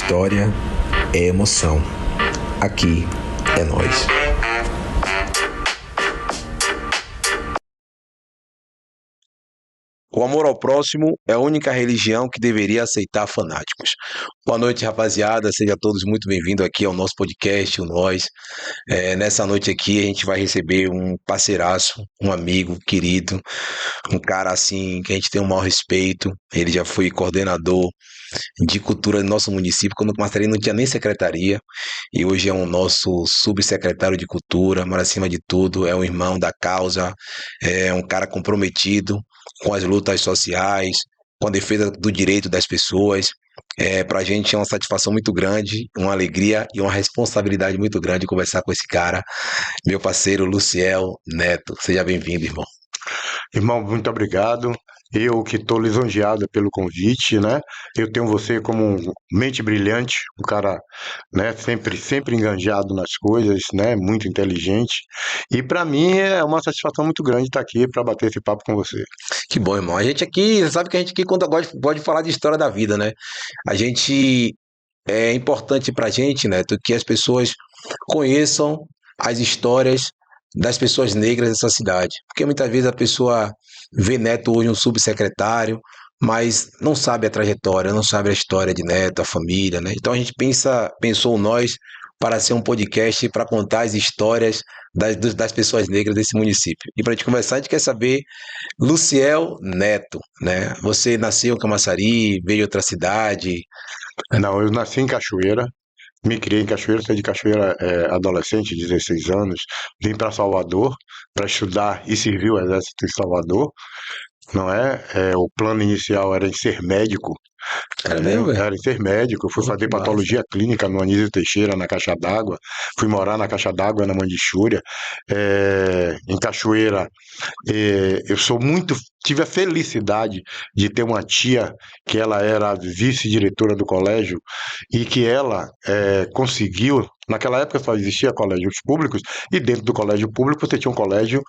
História é emoção. Aqui é nós. O amor ao próximo é a única religião que deveria aceitar fanáticos. Boa noite, rapaziada. Sejam todos muito bem-vindos aqui ao nosso podcast, o Nós. Nessa noite aqui a gente vai receber um parceiraço, um amigo querido, um cara assim que a gente tem um maior respeito. Ele já foi coordenador de cultura do nosso município, quando o Marcelinho não tinha nem secretaria, e hoje é o nosso subsecretário de cultura, mas acima de tudo é um irmão da causa, é um cara comprometido com as lutas sociais, com a defesa do direito das pessoas. Pra gente é uma satisfação muito grande, uma alegria e uma responsabilidade muito grande conversar com esse cara, meu parceiro Luciel Neto. Seja bem-vindo, irmão. Irmão, muito obrigado. Eu que estou lisonjeado pelo convite, né? Eu tenho você como mente brilhante, um cara, né? Sempre enganjado nas coisas, né? Muito inteligente. E para mim é uma satisfação muito grande estar aqui para bater esse papo com você. Que bom, irmão. A gente aqui, sabe que a gente aqui quando pode falar de história da vida, né? A gente é importante pra gente, né, que as pessoas conheçam as histórias das pessoas negras dessa cidade. Porque muitas vezes a pessoa vê Neto hoje um subsecretário, mas não sabe a trajetória, não sabe a história de Neto, a família, né? Então a gente pensou nós para ser um podcast para contar as histórias das pessoas negras desse município. E para a gente começar, a gente quer saber, Luciel Neto, né? Você nasceu em Camaçari, veio de outra cidade. Não, eu nasci em Cachoeira, me criei em Cachoeira, saí de Cachoeira adolescente, 16 anos, vim para Salvador para estudar e servir o Exército em Salvador. Não é? O plano inicial era em ser médico, Era mesmo, velho? era em ser médico. Eu fui Pô, fazer que massa. patologia clínica no Anísio Teixeira, na Caixa d'Água. Fui morar na Caixa d'Água, na Mandichúria. Em Cachoeira, eu sou muito. Tive a felicidade de ter uma tia que ela era vice-diretora do colégio e que ela conseguiu. Naquela época só existia colégios públicos e dentro do colégio público você tinha um colégio,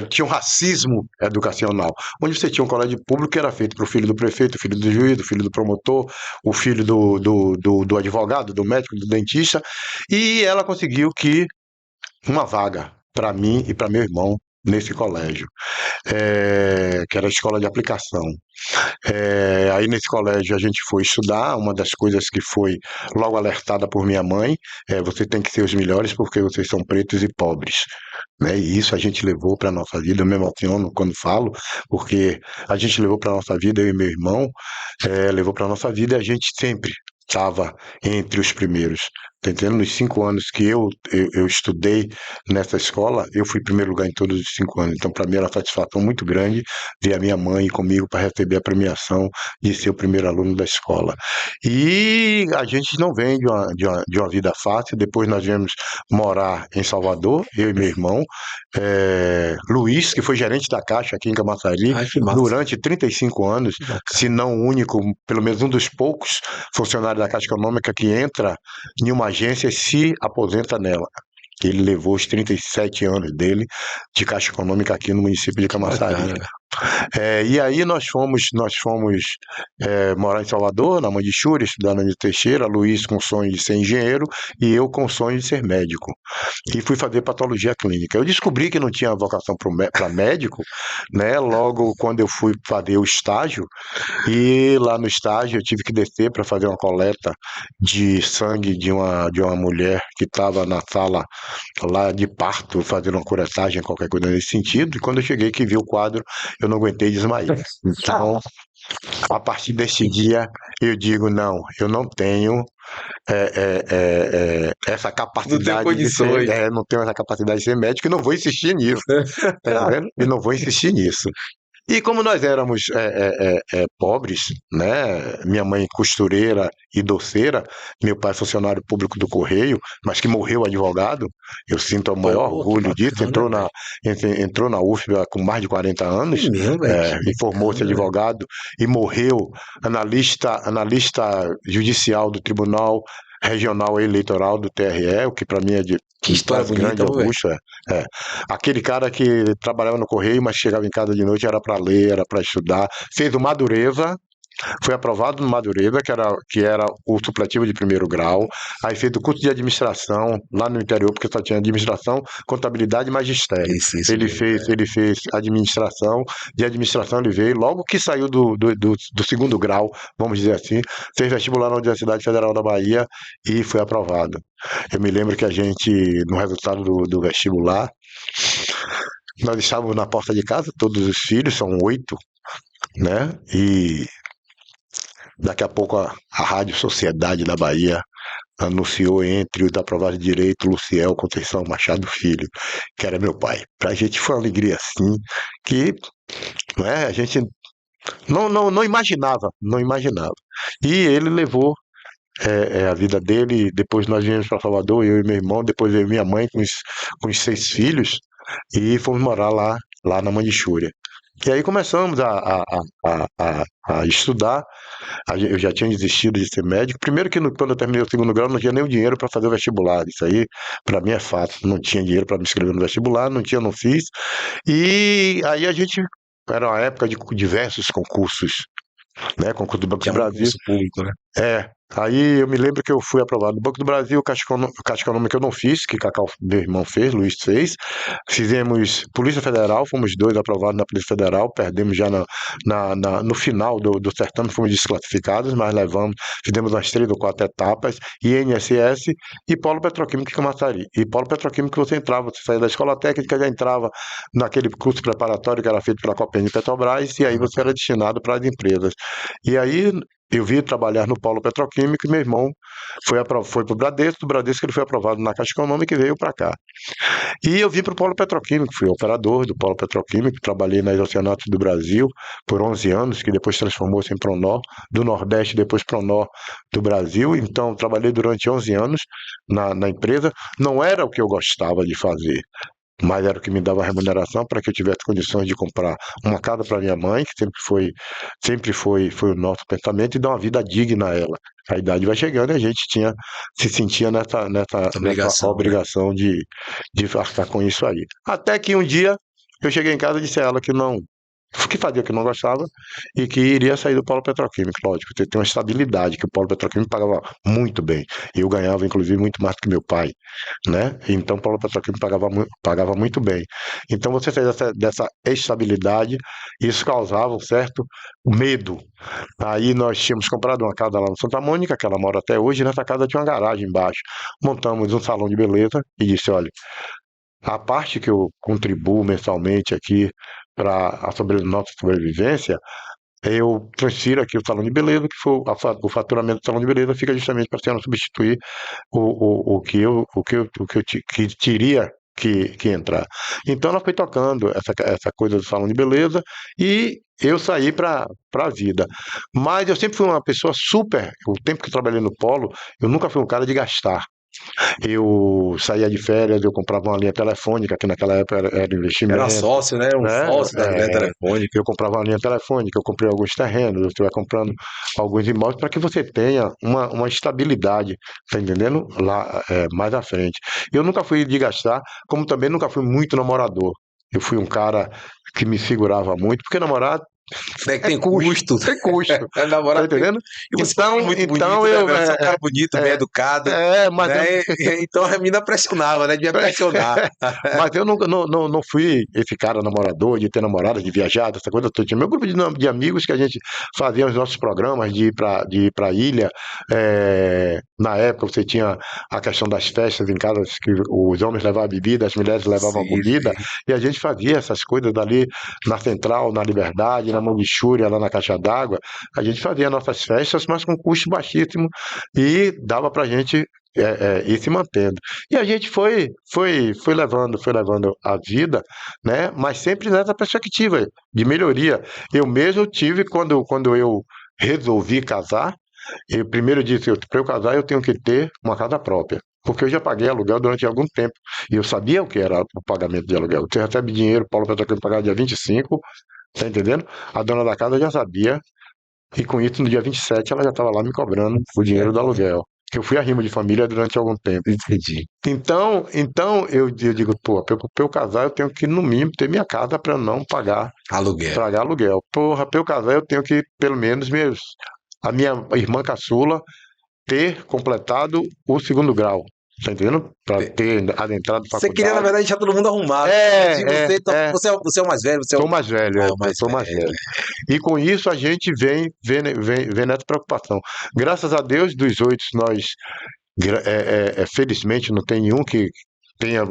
tinha um racismo educacional, onde você tinha um colégio público que era feito para o filho do prefeito, o filho do juiz, o filho do promotor, o filho do advogado, do médico, do dentista, e ela conseguiu que uma vaga para mim e para meu irmão nesse colégio, que era a escola de aplicação. Aí nesse colégio a gente foi estudar, uma das coisas que foi logo alertada por minha mãe, você tem que ser os melhores porque vocês são pretos e pobres. Né? E isso a gente levou para a nossa vida, eu me emociono quando falo, porque a gente levou para a nossa vida, eu e meu irmão, levou para a nossa vida e a gente sempre estava entre os primeiros. Tá entendendo? Nos 5 anos que eu estudei nessa escola, eu fui primeiro lugar em todos os 5 anos. Então, para mim, era uma satisfação muito grande ver a minha mãe comigo para receber a premiação de ser o primeiro aluno da escola. E a gente não vem de uma vida fácil. Depois nós viemos morar em Salvador, eu e meu irmão. Luiz, que foi gerente da Caixa aqui em Camaçari, Ai, que massa. durante 35 anos, Que bacana. se não o único, pelo menos um dos poucos funcionários da Caixa Econômica que entra em uma agência e se aposenta nela. Ele levou os 37 anos dele de Caixa Econômica aqui no município de Camaçari. Bacana. E aí nós fomos morar em Salvador, na Mandichúria, estudar na Anísio Teixeira, Luiz com o sonho de ser engenheiro e eu com o sonho de ser médico. E fui fazer patologia clínica. Eu descobri que não tinha vocação para médico, né? Logo quando eu fui fazer o estágio, e lá no estágio eu tive que descer para fazer uma coleta de sangue de uma mulher que estava na sala lá de parto, fazendo uma curetagem, qualquer coisa nesse sentido. E quando eu cheguei que vi o quadro, eu não aguentei e desmaiei. Então, a partir deste dia, eu digo, não, eu não tenho essa Não tem capacidade de ser, condições. não tenho essa capacidade de ser médico e não vou insistir nisso, tá vendo? E não vou insistir nisso. E como nós éramos pobres, né? Minha mãe costureira e doceira, meu pai funcionário público do Correio, mas que morreu advogado, eu sinto o maior Pô, que orgulho disso, bacana, velho. entrou na UFBA com mais de 40 É anos, mesmo, velho. Que e formou-se bacana, velho. advogado e morreu analista judicial do Tribunal Regional Eleitoral do TRE, o que para mim é de Que história traz grande bonita, ô, velho. angústia. É. Aquele cara que trabalhava no Correio, mas chegava em casa de noite era para ler, era para estudar, fez o Madureza, fui aprovado no Madureira, que era o supletivo de primeiro grau, aí fiz o curso de administração lá no interior, porque só tinha administração, contabilidade e magistério. Isso Ele mesmo. fez, ele fez administração, de administração ele veio, logo que saiu do segundo grau, vamos dizer assim, fez vestibular na Universidade Federal da Bahia e foi aprovado. Eu me lembro que a gente, no resultado do vestibular, nós estávamos na porta de casa, todos os filhos, são 8, né? E daqui a pouco a Rádio Sociedade da Bahia anunciou entre os aprovados de direito Luciel Conceição Machado Filho, que era meu pai. Pra gente foi uma alegria assim, que né, a gente não imaginava, não imaginava. E ele levou a vida dele, depois nós viemos para Salvador, eu e meu irmão, depois eu e minha mãe com os 6 filhos, e fomos morar lá na Mandichúria. E aí começamos a estudar. Eu já tinha desistido de ser médico. Primeiro que quando eu terminei o segundo grau, não tinha nem o dinheiro para fazer o vestibular. Isso aí, para mim, é fácil. Não tinha dinheiro para me inscrever no vestibular, não tinha, não fiz. E aí a gente. Era uma época de diversos concursos, né? Concurso do Banco do Tinha muito Brasil. concurso público, né? Aí eu me lembro que eu fui aprovado no Banco do Brasil, Caixa Econômica eu não fiz, que Cacau, meu irmão fez, Luiz fez. Fizemos Polícia Federal, fomos 2 aprovados na Polícia Federal, perdemos já no final do certame, fomos desclassificados, mas fizemos umas 3 ou 4 etapas, INSS e Polo Petroquímico em Camaçari. E Polo Petroquímico você entrava, você saía da escola técnica, já entrava naquele curso preparatório que era feito pela Copem e Petrobras, e aí você era destinado para as empresas. E aí eu vim trabalhar no Polo Petroquímico e meu irmão foi para o Bradesco, do Bradesco ele foi aprovado na Caixa Econômica e veio para cá. E eu vim para o Polo Petroquímico, fui operador do Polo Petroquímico, trabalhei na Oceanatos do Brasil por 11 anos, que depois transformou-se em Pronor, do Nordeste depois Pronor do Brasil, então trabalhei durante 11 anos na empresa, não era o que eu gostava de fazer, mas era o que me dava remuneração para que eu tivesse condições de comprar uma casa para minha mãe, que sempre foi o nosso pensamento, e dar uma vida digna a ela. A idade vai chegando e a gente se sentia nessa Obrigação, né? obrigação de arcar com isso aí. Até que um dia eu cheguei em casa e disse a ela que fazia o que não gostava e que iria sair do Polo Petroquímico, lógico, tem uma estabilidade, que o Polo Petroquímico pagava muito bem. Eu ganhava, inclusive, muito mais do que meu pai, né? Então o Polo Petroquímico pagava muito bem. Então você fez dessa estabilidade, isso causava um certo medo. Aí nós tínhamos comprado uma casa lá no Santa Mônica, que ela mora até hoje, e nessa casa tinha uma garagem embaixo. Montamos um salão de beleza e disse, olha, a parte que eu contribuo mensalmente aqui para nossa sobrevivência, eu transfiro aqui o salão de beleza, que foi o faturamento do salão de beleza fica justamente para a senhora substituir o que teria que entrar. Então ela foi tocando essa coisa do salão de beleza e eu saí para a vida. Mas eu sempre fui uma pessoa super, o tempo que eu trabalhei no Polo, eu nunca fui um cara de gastar. Eu saía de férias, eu comprava uma linha telefônica, que naquela época era investimento, Era sócio, né? Um né? sócio da linha telefônica. Eu comprava uma linha telefônica, eu comprei alguns terrenos, você vai comprando alguns imóveis para que você tenha uma estabilidade, tá entendendo? Lá mais à frente. Eu nunca fui de gastar, como também nunca fui muito namorador. Eu fui um cara que me segurava muito, porque namorar Né, que tem custo. tem custo. Tá Namorar tem. entendendo? E você Então, é muito então bonito, né, eu. velho? Você é um cara bonito, bem educado, Mas né? Então a mina pressionava, né? Devia pressionar. Mas eu não fui esse cara namorador, de ter namorada, de viajar, essa coisa toda. Tinha meu grupo de amigos que a gente fazia os nossos programas de ir pra ilha. Na época você tinha a questão das festas em casa, que os homens levavam bebida, as mulheres levavam Sim, comida, sim. e a gente fazia essas coisas ali na Central, na Liberdade, na Mandichúria, lá na Caixa d'Água. A gente fazia nossas festas, mas com custo baixíssimo, e dava pra gente ir se mantendo. E a gente foi levando a vida, né? Mas sempre nessa perspectiva de melhoria. Eu mesmo tive, quando eu resolvi casar, eu primeiro disse, para eu casar eu tenho que ter uma casa própria. Porque eu já paguei aluguel durante algum tempo. E eu sabia o que era o pagamento de aluguel. Você recebe dinheiro, Paulo Petroquímico pagava dia 25, tá entendendo? A dona da casa já sabia, e com isso, no dia 27, ela já estava lá me cobrando o dinheiro do aluguel. que eu fui arrimo de família durante algum tempo. Entendi. Então eu digo, pô, pra eu casar eu tenho que, no mínimo, ter minha casa para não Aluguel. pagar aluguel. Porra, pra eu casar eu tenho que, pelo menos, a minha irmã caçula ter completado o segundo grau. Tá entendendo? Para ter adentrado Você queria, na faculdade. verdade, deixar todo mundo arrumado. É, De é, você, então, é. você é o mais velho, você é Sou o. mais velho, Ah, é o eu mais sou mais velho. velho. E com isso a gente vem nessa preocupação. Graças a Deus, dos 8, nós, felizmente, não tem nenhum que tenha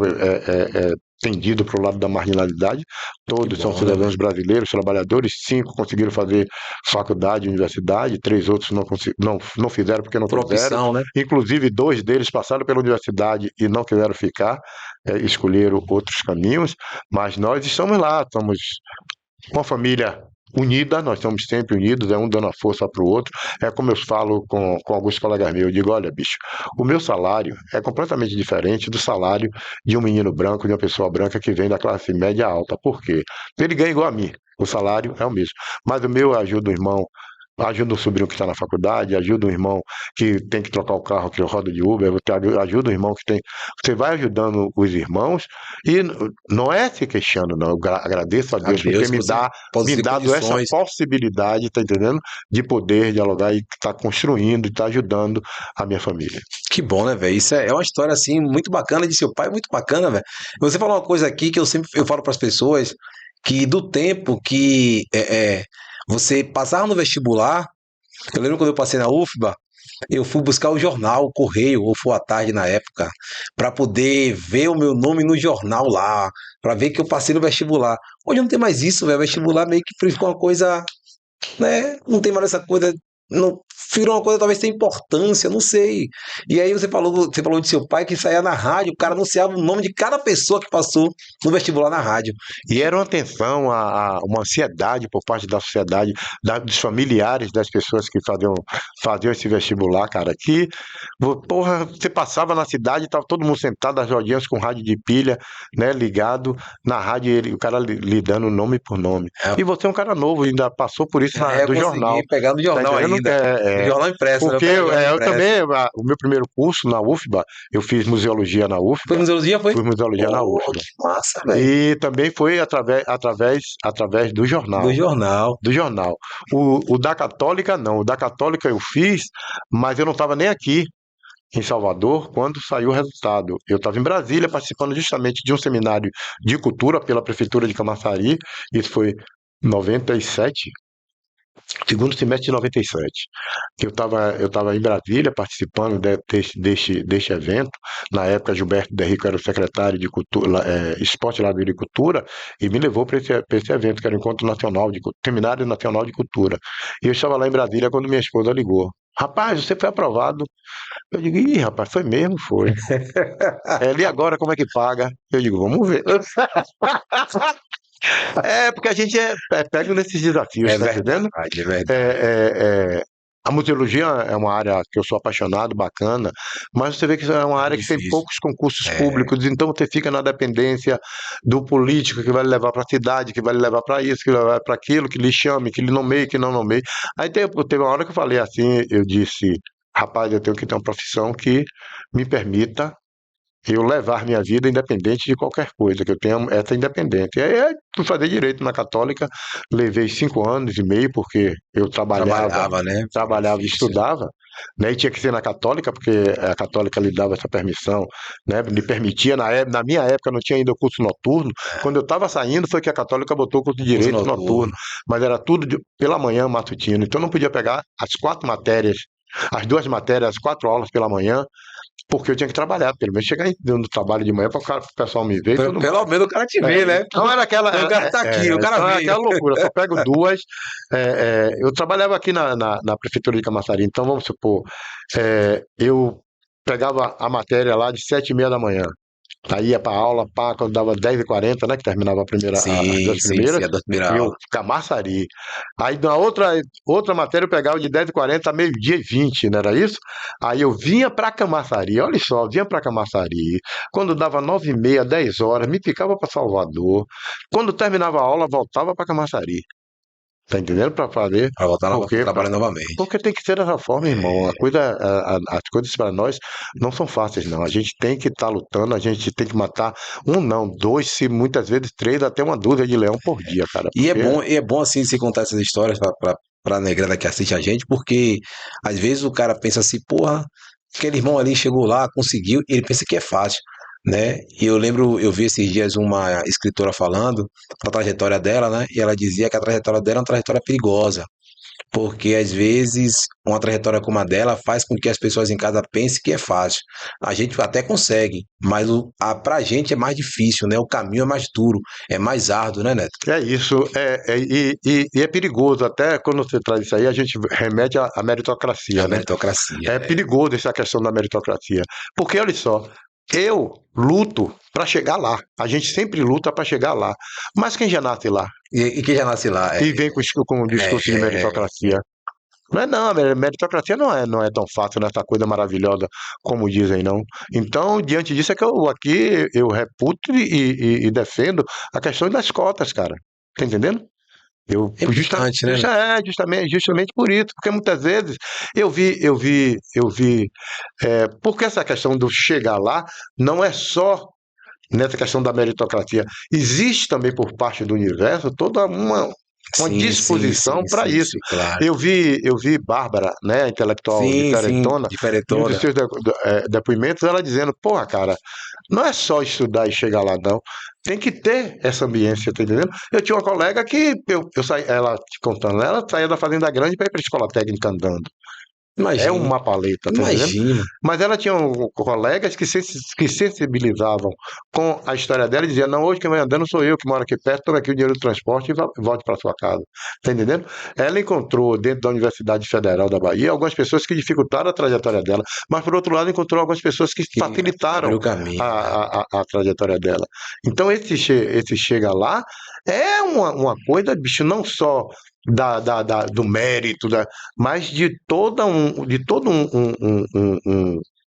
tendido para o lado da marginalidade. Que Todos são bom, né, cidadãos velho? brasileiros, trabalhadores. 5 conseguiram fazer faculdade, universidade. 3 outros não fizeram porque não Por quiseram. opção, né? Inclusive, 2 deles passaram pela universidade e não quiseram ficar, escolheram outros caminhos. Mas nós estamos lá, estamos uma família unida, nós estamos sempre unidos, é um dando a força para o outro. É como eu falo com alguns colegas meus, eu digo, olha, bicho, o meu salário é completamente diferente do salário de um menino branco, de uma pessoa branca que vem da classe média alta. Por quê? Ele ganha igual a mim, o salário é o mesmo. Mas o meu ajuda o irmão, ajuda um sobrinho que está na faculdade, ajuda um irmão que tem que trocar o carro, que roda de Uber, ajuda o irmão que tem. Você vai ajudando os irmãos e não é se queixando, não. Eu agradeço a A Deus por ter Deus que você me pode ter dado essa condições. possibilidade, tá entendendo? De poder dialogar e estar construindo e estar ajudando a minha família. Que bom, né, velho? Isso é uma história, assim, muito bacana de seu pai, muito bacana, velho. Você falou uma coisa aqui que eu falo para as pessoas, que do tempo que você passava no vestibular, eu lembro quando eu passei na UFBA, eu fui buscar o jornal, o Correio, ou foi à tarde na época, para poder ver o meu nome no jornal lá, para ver que eu passei no vestibular. Hoje não tem mais isso, velho. Vestibular meio que ficou uma coisa, né? Não tem mais essa coisa, não virou uma coisa talvez sem importância, não sei. E aí você falou de seu pai que saía na rádio, o cara anunciava o nome de cada pessoa que passou no vestibular na rádio. E era uma tensão, uma ansiedade por parte da sociedade, dos familiares das pessoas que faziam esse vestibular, cara, que, porra, você passava na cidade, tava todo mundo sentado, as rodinhas com rádio de pilha, né, ligado na rádio, o cara lidando nome por nome. E você é um cara novo, ainda passou por isso Eu do consegui jornal, pegar no tá jornal entendendo? ainda. No jornal impresso, né? Eu Porque pego no jornal eu impresso. também, o meu primeiro curso na UFBA, eu fiz museologia na Foi UFBA, museologia, foi? fiz museologia na Oh, UFBA. que massa, velho. E também foi através do Do jornal. jornal. Do jornal. O da Católica, não. O da Católica eu fiz, mas eu não estava nem aqui em Salvador quando saiu o resultado. Eu estava em Brasília participando justamente de um seminário de cultura pela Prefeitura de Camaçari. Isso foi em 97, segundo semestre de 97. Eu tava em Brasília participando deste evento. Na época, Gilberto Derrico era o secretário de Cultura, Esporte, Lazer e Cultura, e me levou para esse evento, que era o Encontro Nacional Seminário Nacional de Cultura. E eu estava lá em Brasília quando minha esposa ligou. Rapaz, você foi aprovado. Eu digo, ih, rapaz, foi mesmo, foi. E agora como é que paga? Eu digo, vamos ver. Porque a gente pega nesses desafios, É tá verdade, entendendo? é verdade. A museologia é uma área que eu sou apaixonado, bacana, mas você vê que é uma É área que tem difícil. poucos concursos É, públicos, então você fica na dependência do político que vai lhe levar para a cidade, que vai lhe levar para isso, que vai levar para aquilo, que lhe chame, que lhe nomeie, que não nomeie. Aí teve uma hora que eu falei assim, eu disse, rapaz, eu tenho que ter uma profissão que me permita eu levar minha vida independente de qualquer coisa, que eu tenha essa independência. E aí, fui fazer direito na Católica, levei 5 anos e meio, porque eu trabalhava, né? Fica trabalhava e difícil. estudava, né? E tinha que ser na Católica, porque a Católica lhe dava essa permissão, né? Me permitia, na minha época não tinha ainda o curso noturno. Quando eu estava saindo, foi que a Católica botou o curso de Curso direito noturno, noturno. mas era tudo pela manhã matutino, então eu não podia pegar as 4 matérias. As 2 matérias, as 4 aulas pela manhã, porque eu tinha que trabalhar, pelo menos chegar no trabalho de manhã para o pessoal me ver e tudo Pelo mais. menos o cara te vê, né? Então era aquela. O cara tá aqui, o cara Então era veio. aquela loucura, só pego 2. Eu trabalhava aqui na Prefeitura de Camaçari, então vamos supor, eu pegava a matéria lá de 7h30 da manhã. Aí ia para aula, pá, quando dava 10h40, né, que terminava as Sim, 2 sim, sim, primeiras, a da primeira eu aula. Camaçari. Aí na outra matéria eu pegava de 10h40 a 12h20, não era isso? Aí eu vinha para Camaçari, olha só, vinha para Camaçari. Quando dava 9h30, 10 horas, me ficava para Salvador. Quando terminava a aula, voltava para Camaçari. Tá entendendo? Para fazer. Pra voltar lá Por pra quê? trabalhar novamente. Porque tem que ser dessa forma, irmão. As coisas para nós não são fáceis, não. A gente tem que estar lutando, a gente tem que matar um, não, dois, se muitas vezes três, até uma dúzia de leão por dia, cara. Porque E é bom assim você contar essas histórias pra negrada que assiste a gente, porque às vezes o cara pensa assim, porra, aquele irmão ali chegou lá, conseguiu, e ele pensa que é fácil, né? E eu lembro, eu vi esses dias uma escritora falando da trajetória dela, né? E ela dizia que a trajetória dela é uma trajetória perigosa, porque às vezes uma trajetória como a dela faz com que as pessoas em casa pensem que é fácil. A gente até consegue, mas pra gente é mais difícil, né? O caminho é mais duro, é mais árduo, né, Neto? é isso, e é perigoso. Até quando você traz isso aí, a gente remete à A meritocracia, né? meritocracia. É perigoso essa questão da meritocracia. Porque, olha só, eu luto para chegar lá. A gente sempre luta para chegar lá. Mas quem já nasce lá E quem já nasce lá? e vem com o discurso de meritocracia? Não é não, a meritocracia não é tão fácil nessa coisa maravilhosa como dizem, não. Então, diante disso é que eu reputo e defendo a questão das cotas, cara. Tá entendendo? Eu É importante, né? justamente por isso, porque muitas vezes eu vi, porque essa questão do chegar lá não é só nessa questão da meritocracia, existe também por parte do universo toda uma disposição para isso. sim, claro. Eu vi Bárbara, né, a intelectual Sim, diferentona, em um dos diferentona. seus depoimentos, ela dizendo, porra, cara, não é só estudar e chegar lá, não. Tem que ter essa ambiência, tá entendendo? Eu tinha uma colega que eu saí, ela te contando, né, ela saía da Fazenda Grande para ir para a escola técnica andando. É Imagina, uma paleta, tá entendendo? imagina. Mas ela tinha colegas que sensibilizavam com a história dela e diziam: não, hoje quem vai andando sou eu que moro aqui perto, toma aqui o dinheiro do transporte e volte para sua casa. Tá entendendo? Ela encontrou dentro da Universidade Federal da Bahia algumas pessoas que dificultaram a trajetória dela, mas por outro lado encontrou algumas pessoas que Que facilitaram abriu o caminho. a trajetória dela. Então esse chega lá é uma coisa, bicho, não só do mérito, mas de todo um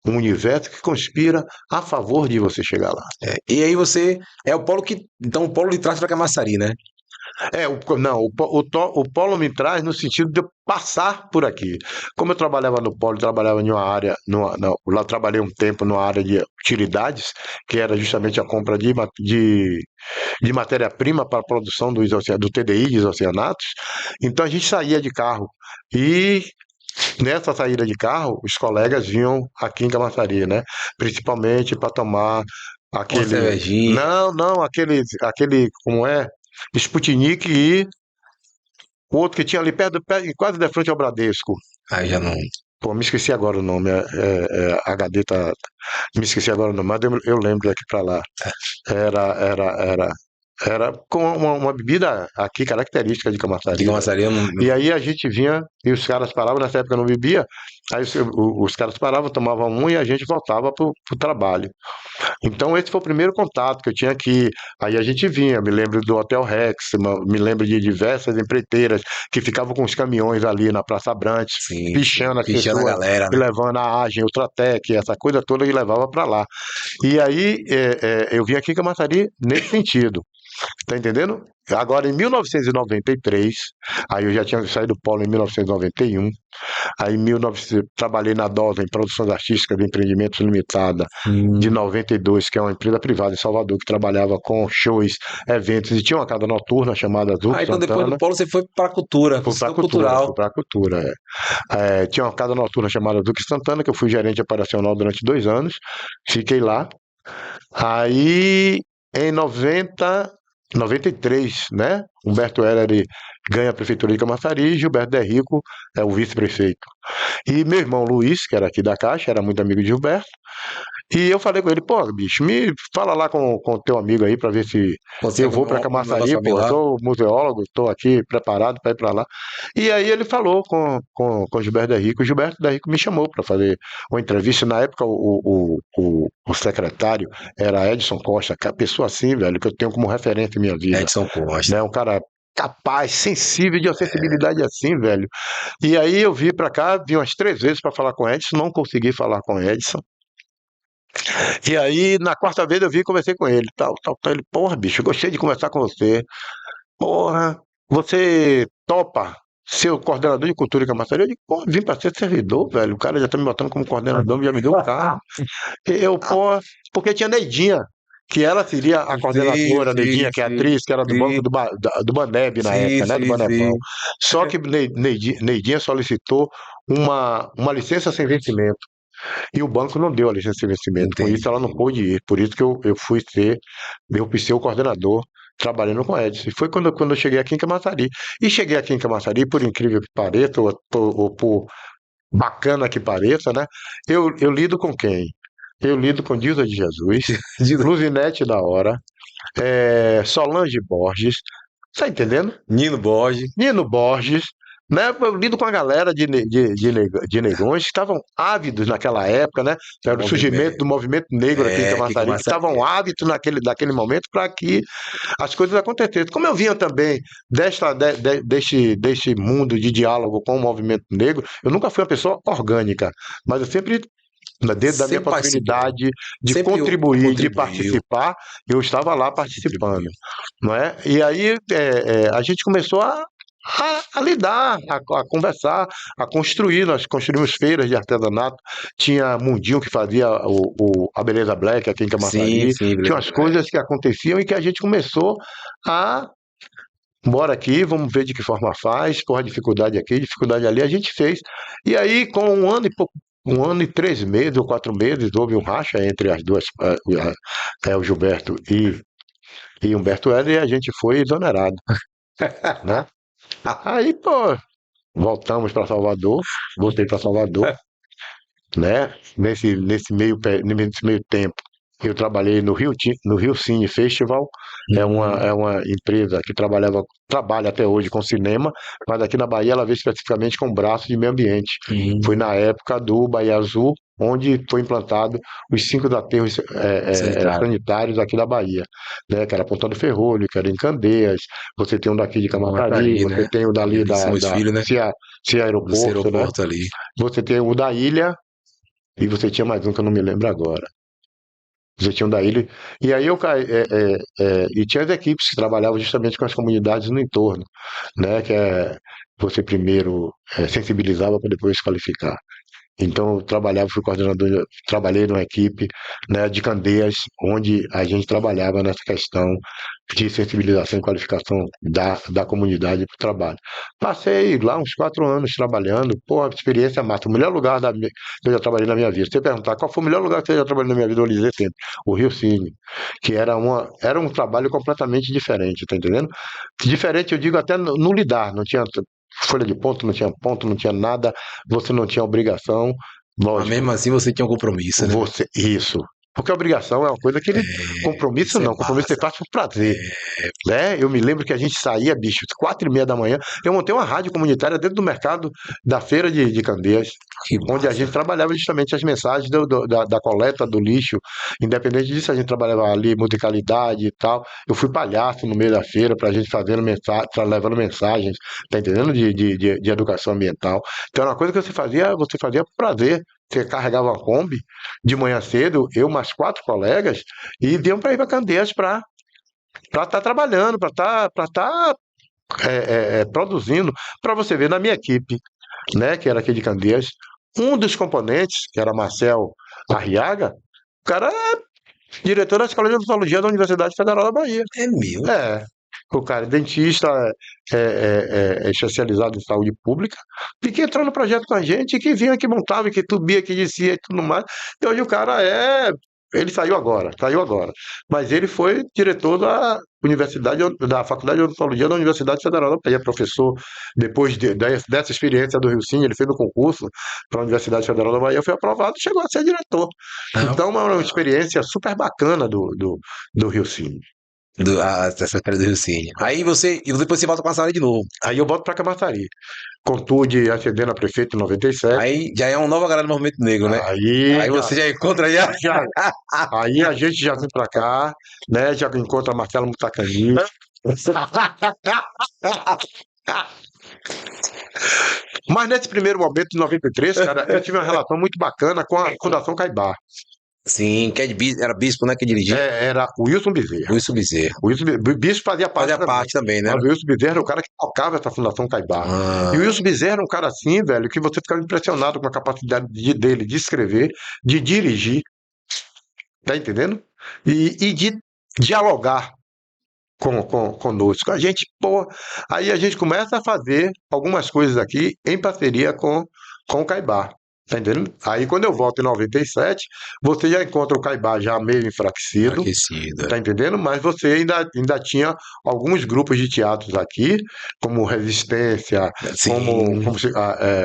universo que conspira a favor de você chegar lá. É, e aí você é o polo que. Então o polo lhe traz para Camaçari, né? Não, o polo me traz no sentido de eu passar por aqui. Como eu trabalhava no polo, trabalhava em uma área, lá trabalhei um tempo numa área de utilidades, que era justamente a compra de matéria-prima para a produção do TDI de isocianatos. Então a gente saía de carro e nessa saída de carro, os colegas vinham aqui em Camaçari, né? Principalmente para tomar Uma aquele. cervejinha. Não, não, aquele, como é? Sputnik e o outro que tinha ali quase de frente ao Bradesco. Aí já não. Pô, me esqueci agora o nome. HD tá. Me esqueci agora o nome, mas eu lembro daqui para lá. Era com uma bebida aqui característica de De Camaçari, velho. Camaçari eu não. E aí a gente vinha e os caras paravam, nessa época eu não bebia, aí os caras paravam, tomavam um e a gente voltava pro trabalho. Então esse foi o primeiro contato que eu tinha aqui. Aí a gente vinha, me lembro do Hotel Rex, me lembro de diversas empreiteiras que ficavam com os caminhões ali na Praça Abrantes, Sim, pichando as pichando a pessoas galera, e né? levando a Agem, Ultratec, essa coisa toda e levava para lá. E aí eu vim aqui em Camaçari nesse sentido. Tá entendendo? Agora, em 1993, aí eu já tinha saído do polo em 1991, aí em 1900, trabalhei na DOSA, em Produções Artísticas de Empreendimentos Limitada, de Hum. 92, que é uma empresa privada em Salvador, que trabalhava com shows, eventos, e tinha uma casa noturna chamada Zuc Ah, então depois do Santana. polo você foi para a cultura, Fui para setor cultura, cultural. fui para cultura. Tinha uma casa noturna chamada Duque Santana, que eu fui gerente operacional durante 2 anos, fiquei lá. Aí, em 93, né? Humberto Heller ganha a prefeitura de Camaçari e Gilberto Derrico é o vice-prefeito. E meu irmão Luiz, que era aqui da Caixa, era muito amigo de Gilberto, e eu falei com ele, pô, bicho, me fala lá com o teu amigo aí pra ver se eu Consegue vou pra um negócio Camaçari, pra mim pô, eu lá? sou museólogo, estou aqui preparado para ir para lá. E aí ele falou com Gilberto Derrico, o Gilberto Derrico me chamou para fazer uma entrevista. Na época o secretário era Edson Costa, que é a pessoa assim, velho, que eu tenho como referência em minha vida, Edson Costa. né? Um cara capaz, sensível, de uma sensibilidade assim, velho. E aí eu vim para cá, vim umas 3 vezes para falar com Edson, não consegui falar com Edson. E aí, na quarta vez eu vim e conversei com ele, tal. Ele, porra, bicho, eu gostei de conversar com você. Porra, você topa ser o coordenador de cultura e camaçaria? Eu digo, pô, vim para ser servidor, velho. O cara já tá me botando como coordenador, já me deu um carro. Eu, pô, porque tinha Neidinha, que ela seria a Sim, coordenadora, sim, Neidinha, que é a sim, atriz, que era do banco sim, do Baneb na sim, época, né? Do sim, Banebão. sim. Só que Neidinha solicitou uma licença sem vencimento. E o banco não deu a licença de vencimento. Com isso, ela não Entendi. pôde ir. Por isso que eu fui ser, eu fui ser o coordenador trabalhando com Edson. E foi quando eu cheguei aqui em Camaçari. E cheguei aqui em Camaçari, por incrível que pareça, ou por bacana que pareça, né? Eu lido com quem? Eu lido com Dilsa de Jesus, Luzinete da Hora, Solange Borges, tá entendendo? Nino Borges. Nino Borges, né? Eu lido com a galera de negões que estavam ávidos naquela época, né? Era o surgimento Movimento. do movimento negro aqui em Que Camaçari, que estavam Camaçari. ávidos naquele momento para que as coisas acontecessem. Como eu vinha também deste mundo de diálogo com o movimento negro, eu nunca fui uma pessoa orgânica, mas eu sempre dentro da minha Sempre participou. possibilidade de Sempre contribuir, de contribuiu. participar, eu estava lá participando, Contribuiu. não é? E aí a gente começou a lidar, a conversar, a construir. Nós construímos feiras de artesanato. Tinha Mundinho que fazia a Beleza Black aqui em Sim, Camaçari. sim, Tinha beleza. umas coisas que aconteciam e que a gente começou a. Bora aqui, vamos ver de que forma faz, qual a dificuldade aqui, dificuldade ali, a gente fez. E aí, com um ano e pouco, 1 ano e 3 meses ou 4 meses, houve um racha entre as duas, o Gilberto e Humberto Helder, e a gente foi exonerado, né? Aí, pô, voltamos para Salvador, voltei para Salvador, né? Nesse meio tempo, eu trabalhei no Rio Cine Festival, Hum, é uma empresa que trabalha até hoje com cinema, mas aqui na Bahia ela veio especificamente com braço de meio ambiente. Foi hum, na época do Bahia Azul, onde foi implantado os 5 aterros sanitário. sanitários aqui da Bahia, né? Que era Ponta do Ferrolho, que era em Candeias, você tem um daqui de Camaçari, Mataria, você né? tem o E dali ali São Luís da Filho, né? Cia Do Aeroporto, né? aeroporto ali. Você tem o da Ilha, e você tinha mais um que eu não me lembro agora. Você tinha um da Ilha. E aí e tinha as equipes que trabalhavam justamente com as comunidades no entorno, né? Você primeiro sensibilizava para depois qualificar. Então, eu fui coordenador, trabalhei numa equipe, né, de Candeias, onde a gente trabalhava nessa questão de sensibilização e qualificação da comunidade para o trabalho. Passei lá uns 4 anos trabalhando, pô, experiência massa. O melhor lugar que eu já trabalhei na minha vida. Se você perguntar qual foi o melhor lugar que você já trabalhou na minha vida, eu vou dizer sempre, o Rio Cine, que era um trabalho completamente diferente, tá entendendo? Diferente, eu digo até no lidar, não tinha folha de ponto, não tinha nada, você não tinha obrigação, Mas lógico, mesmo assim você tinha um compromisso, né? isso. Porque a obrigação é uma coisa que compromisso Isso é não, compromisso você massa. faz por prazer, né? Eu me lembro que a gente saía, bicho, 4h30 da manhã, eu montei uma rádio comunitária dentro do mercado da feira de Candeias, Que onde a gente massa. trabalhava justamente as mensagens da coleta do lixo. Independente disso, a gente trabalhava ali musicalidade e tal. Eu fui palhaço no meio da feira para a gente fazendo mensagem, levando mensagens, tá entendendo? De educação ambiental. Então era uma coisa que você fazia por prazer. Você carregava uma Kombi de manhã cedo, eu mais 4 colegas, e iam para ir para Candeias para estar trabalhando, para estar produzindo. Para você ver, na minha equipe, né, que era aqui de Candeias, um dos componentes, que era Marcel Arriaga, o cara é diretor da Escola de Odontologia da Universidade Federal da Bahia. É meu. É, o cara é dentista, é especializado em saúde pública, e que entrou no projeto com a gente, e que vinha, que montava, que tubia, que descia e tudo mais. E hoje o cara ele saiu agora. Mas ele foi diretor da Faculdade de Odontologia da Universidade Federal da Bahia, professor. Depois dessa experiência do Rio Sim, ele fez um concurso para a Universidade Federal da Bahia, foi aprovado e chegou a ser diretor. Não, Então, é uma experiência super bacana do Rio Sim. essa história do Rio Cine. E depois você volta com a sala de novo. Aí eu volto para Camaçari. Contude ascendendo a prefeito em 97. Aí já é uma nova galera do movimento negro, né? Aí Aí você já encontra já. já, aí a gente já vem para cá, né? Já encontra Marcelo Mutacani. Mas nesse primeiro momento, de 93, cara, eu tive uma relação muito bacana com a Fundação Caibá. Sim, que era bispo, né, que dirigia. Era o Wilson Bezerra. Wilson Bezerra. O Bispo fazia parte Fazia também. parte também, né? Mas o Wilson Bezerra era o cara que tocava essa Fundação Caibá. E o Ah, Wilson Bezerra era um cara assim, velho, que você ficava impressionado com a capacidade dele de escrever, de dirigir, tá entendendo? E de dialogar conosco. A gente, pô, aí a gente começa a fazer algumas coisas aqui em parceria com o Caibá. Tá entendendo? Aí quando eu volto em 97, você já encontra o Caibá já meio enfraquecido, aquecido. tá entendendo? Mas você ainda tinha alguns grupos de teatros aqui, como Resistência, Sim.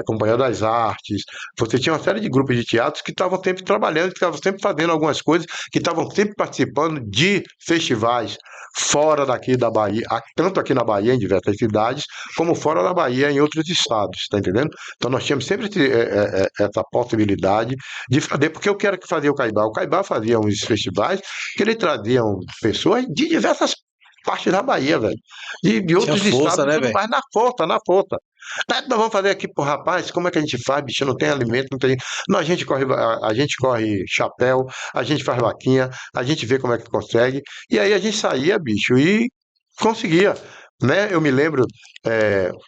Companhia das Artes. Você tinha uma série de grupos de teatros que estavam sempre trabalhando, que estavam sempre fazendo algumas coisas, que estavam sempre participando de festivais fora daqui da Bahia, tanto aqui na Bahia, em diversas cidades, como fora da Bahia, em outros estados, tá entendendo? Então nós tínhamos sempre essa possibilidade de fazer, porque eu quero que fazia o Caibá. O Caibá fazia uns festivais que ele traziam pessoas de diversas partes da Bahia, velho. De Tinha outros força, estados, né, tudo velho? mais, na força, na força. Nós vamos fazer aqui pro rapaz, como é que a gente faz, bicho? Não tem alimento, não tem. Não, a gente corre chapéu, a gente faz vaquinha, a gente vê como é que consegue. E aí a gente saía, bicho, e conseguia. Né? Eu me lembro,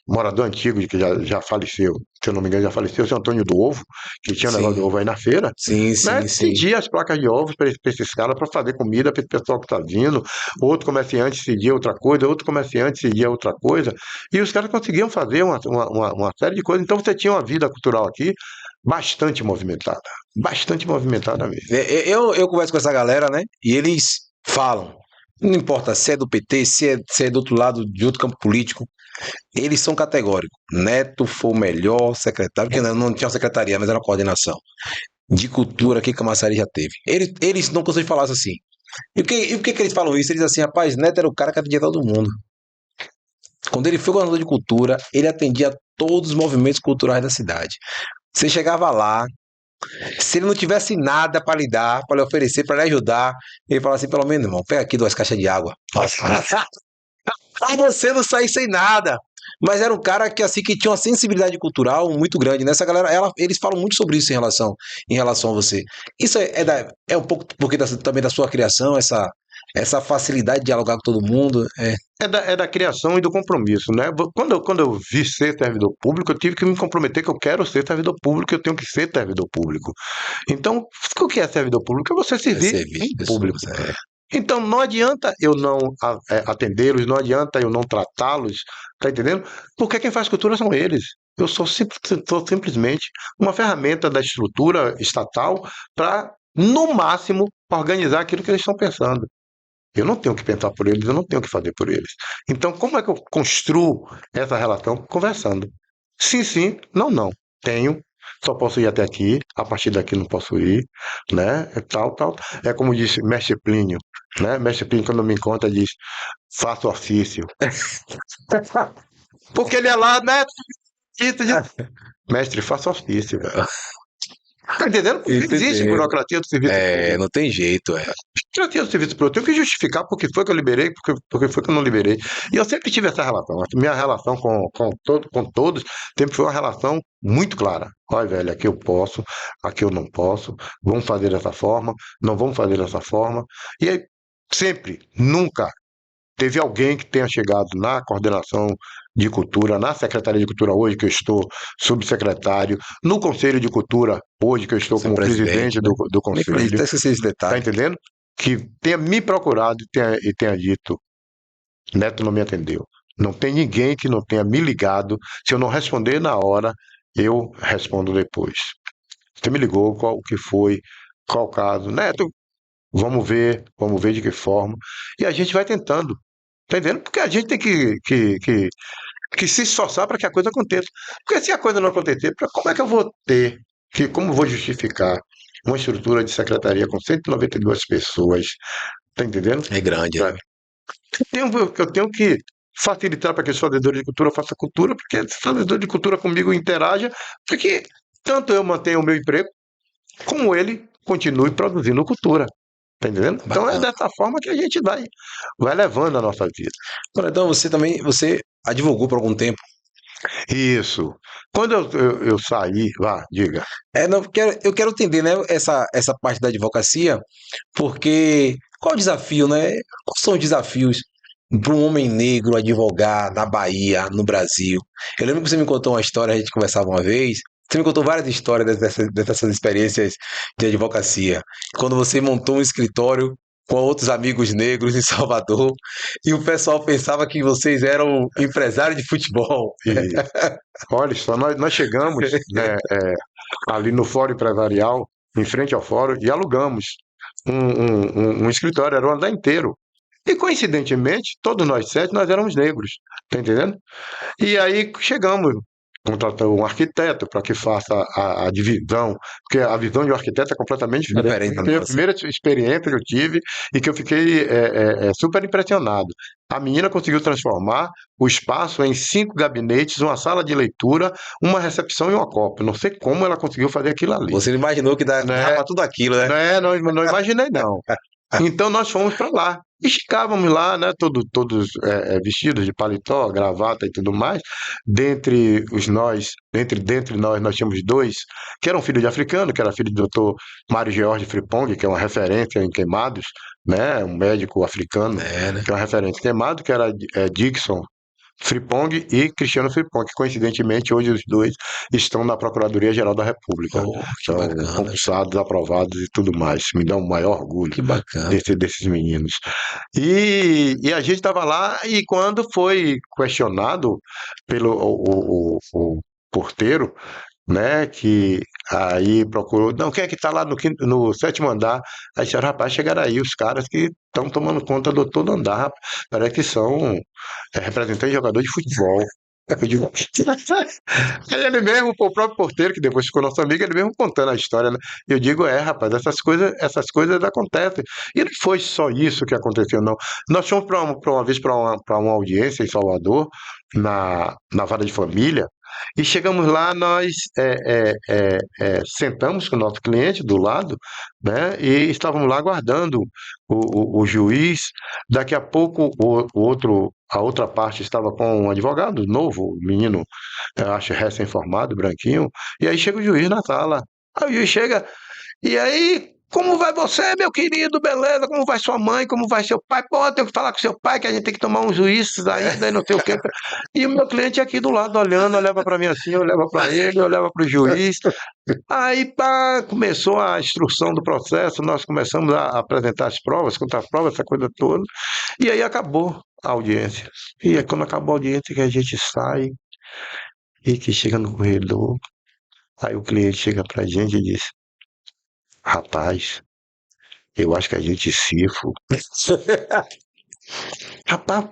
morador antigo que já faleceu, se eu não me engano, já faleceu, o seu Antônio do Ovo, que tinha um negócio do Sim, ovo aí na feira, sim, né? sim, sim. Cedia as placas de ovos para esses caras para fazer comida para esse pessoal que está vindo. Outro comerciante cedia outra coisa, outro comerciante cedia outra coisa. E os caras conseguiam fazer uma série de coisas. Então você tinha uma vida cultural aqui bastante movimentada mesmo. Eu converso com essa galera, né? E eles falam, não importa se é do PT, se é do outro lado, de outro campo político, eles são categóricos. Neto foi o melhor secretário, porque não tinha uma secretaria, mas era uma coordenação de cultura que Camaçari já teve. Eles não cansam de falar assim. E por que eles falam isso? Eles dizem assim, rapaz, Neto era o cara que atendia todo mundo. Quando ele foi governador de cultura, ele atendia todos os movimentos culturais da cidade. Você chegava lá, se ele não tivesse nada para lhe dar, para lhe oferecer, para lhe ajudar, ele falava assim, pelo menos, irmão, pega aqui 2 caixas de água. Pra você não sair sem nada. Mas era um cara que assim que tinha uma sensibilidade cultural muito grande. Nessa galera, eles falam muito sobre isso em relação a você. Isso é um pouco porque também da sua criação, essa facilidade de dialogar com todo mundo. É da criação e do compromisso, né? Quando eu vi ser servidor público, eu tive que me comprometer que eu quero ser servidor público, eu tenho que ser servidor público. Então, o que é servidor público? É você servir Servir em pessoas. público. Então, não adianta eu não atendê-los, não adianta eu não tratá-los, tá entendendo? Porque quem faz cultura são eles. Eu sou simplesmente uma ferramenta da estrutura estatal para, no máximo, organizar aquilo que eles estão pensando. Eu não tenho que pensar por eles, eu não tenho que fazer por eles. Então, como é que eu construo essa relação? Conversando. Sim, sim, não, não. Tenho, só posso ir até aqui, a partir daqui não posso ir, né? É tal, tal. É como disse Mestre Plínio, né? Mestre Plínio, quando me encontra, diz: faça ofício. Porque ele é lá, né? Mestre, faça ofício, velho. Tá entendendo? Porque existe Entendeu? burocracia do serviço público. Não tem jeito. Já tinha o serviço público, eu tenho que justificar por que foi que eu liberei, porque foi que eu não liberei. E eu sempre tive essa relação. A minha relação com todos sempre foi uma relação muito clara. Olha, velho, aqui eu posso, aqui eu não posso, vamos fazer dessa forma, não vamos fazer dessa forma. E aí, sempre, nunca teve alguém que tenha chegado na coordenação de cultura, na Secretaria de Cultura hoje, que eu estou subsecretário, no Conselho de Cultura hoje, que eu estou Seu como presidente presidente, né? do Conselho, Até esqueci esse tá detalhe. entendendo? Que tenha me procurado e tenha dito: Neto não me atendeu. Não tem ninguém que não tenha me ligado. Se eu não responder na hora, eu respondo depois. Você me ligou, qual o que foi, qual o caso? Neto, vamos ver de que forma. E a gente vai tentando. Tá entendendo? Porque a gente tem que se esforçar para que a coisa aconteça. Porque se a coisa não acontecer, como é que eu vou como eu vou justificar uma estrutura de secretaria com 192 pessoas? Tá entendendo? É grande. Eu tenho que facilitar para que os fazedores de cultura façam cultura, porque os fazedores de cultura comigo interajam, porque tanto eu mantenho o meu emprego, como ele continue produzindo cultura. Tá entendendo? Então é Bacana. dessa forma que a gente vai levando a nossa vida. Então você advogou por algum tempo Isso. Quando eu saí, vá, diga. Não, eu quero entender, né, essa parte da advocacia, porque qual o desafio, né? Quais são os desafios para um homem negro advogar na Bahia, no Brasil? Eu lembro que você me contou uma história, a gente conversava uma vez. Você me contou várias histórias dessas experiências de advocacia. Quando você montou um escritório com outros amigos negros em Salvador e o pessoal pensava que vocês eram empresários de futebol. E olha só, nós chegamos, né, ali no Fórum Empresarial, em frente ao fórum, e alugamos um escritório, era um andar inteiro. E coincidentemente, todos nós sete, nós éramos negros, tá entendendo? E aí chegamos, contratou um arquiteto para que faça a divisão, porque a visão de um arquiteto é completamente diferente. Diferente da Foi a nossa. primeira experiência que eu tive e que eu fiquei super impressionado. A menina conseguiu transformar o espaço em 5 gabinetes, uma sala de leitura, uma recepção e uma copa. Não sei como ela conseguiu fazer aquilo ali. Você não imaginou que dava Né? tudo aquilo, né? Não imaginei, não. Então nós fomos para lá. E ficávamos lá, né, todos vestidos de paletó, gravata e tudo mais. Dentre nós, nós tínhamos dois que eram filhos de africano, que era filho do doutor Mário George Frimpong, que é uma referência em queimados, né, um médico africano, Né? que é uma referência em queimado, que era Dixon Frimpong e Cristiano Frimpong, que coincidentemente hoje os dois estão na Procuradoria-Geral da República. Oh, que São bacana, concursados, aprovados e tudo mais. Me dá um maior orgulho que bacana. desses meninos. E a gente estava lá e quando foi questionado pelo o porteiro, né, que aí procurou, não, quem é que está lá no sétimo andar? Aí disseram, rapaz, chegaram aí os caras que estão tomando conta do todo andar, rapaz. Parece que são representantes de jogador de futebol. Eu digo, aí ele mesmo, pô, o próprio porteiro, que depois ficou nosso amigo, ele mesmo contando a história, né? Eu digo, rapaz, essas coisas acontecem. E não foi só isso que aconteceu, não. Nós fomos uma vez para uma audiência em Salvador, na vara de família, e chegamos lá, nós sentamos com o nosso cliente do lado, né? E estávamos lá aguardando o juiz. Daqui a pouco a outra parte estava com um advogado novo, menino, eu acho recém-formado, branquinho. E aí chega o juiz na sala. Aí o juiz chega, e aí, como vai você, meu querido? Beleza? Como vai sua mãe? Como vai seu pai? Pô, tenho que falar com seu pai, que a gente tem que tomar uns juízes ainda e não sei o quê. E o meu cliente aqui do lado olhando, olhava para mim assim, eu olhava para ele, eu olhava para o juiz. Aí pá, começou a instrução do processo, nós começamos a apresentar as provas, contra-provas, essa coisa toda. E aí acabou a audiência. E aí quando acabou a audiência que a gente sai e que chega no corredor, aí o cliente chega pra gente e diz, rapaz, eu acho que a gente cifo. Rapaz,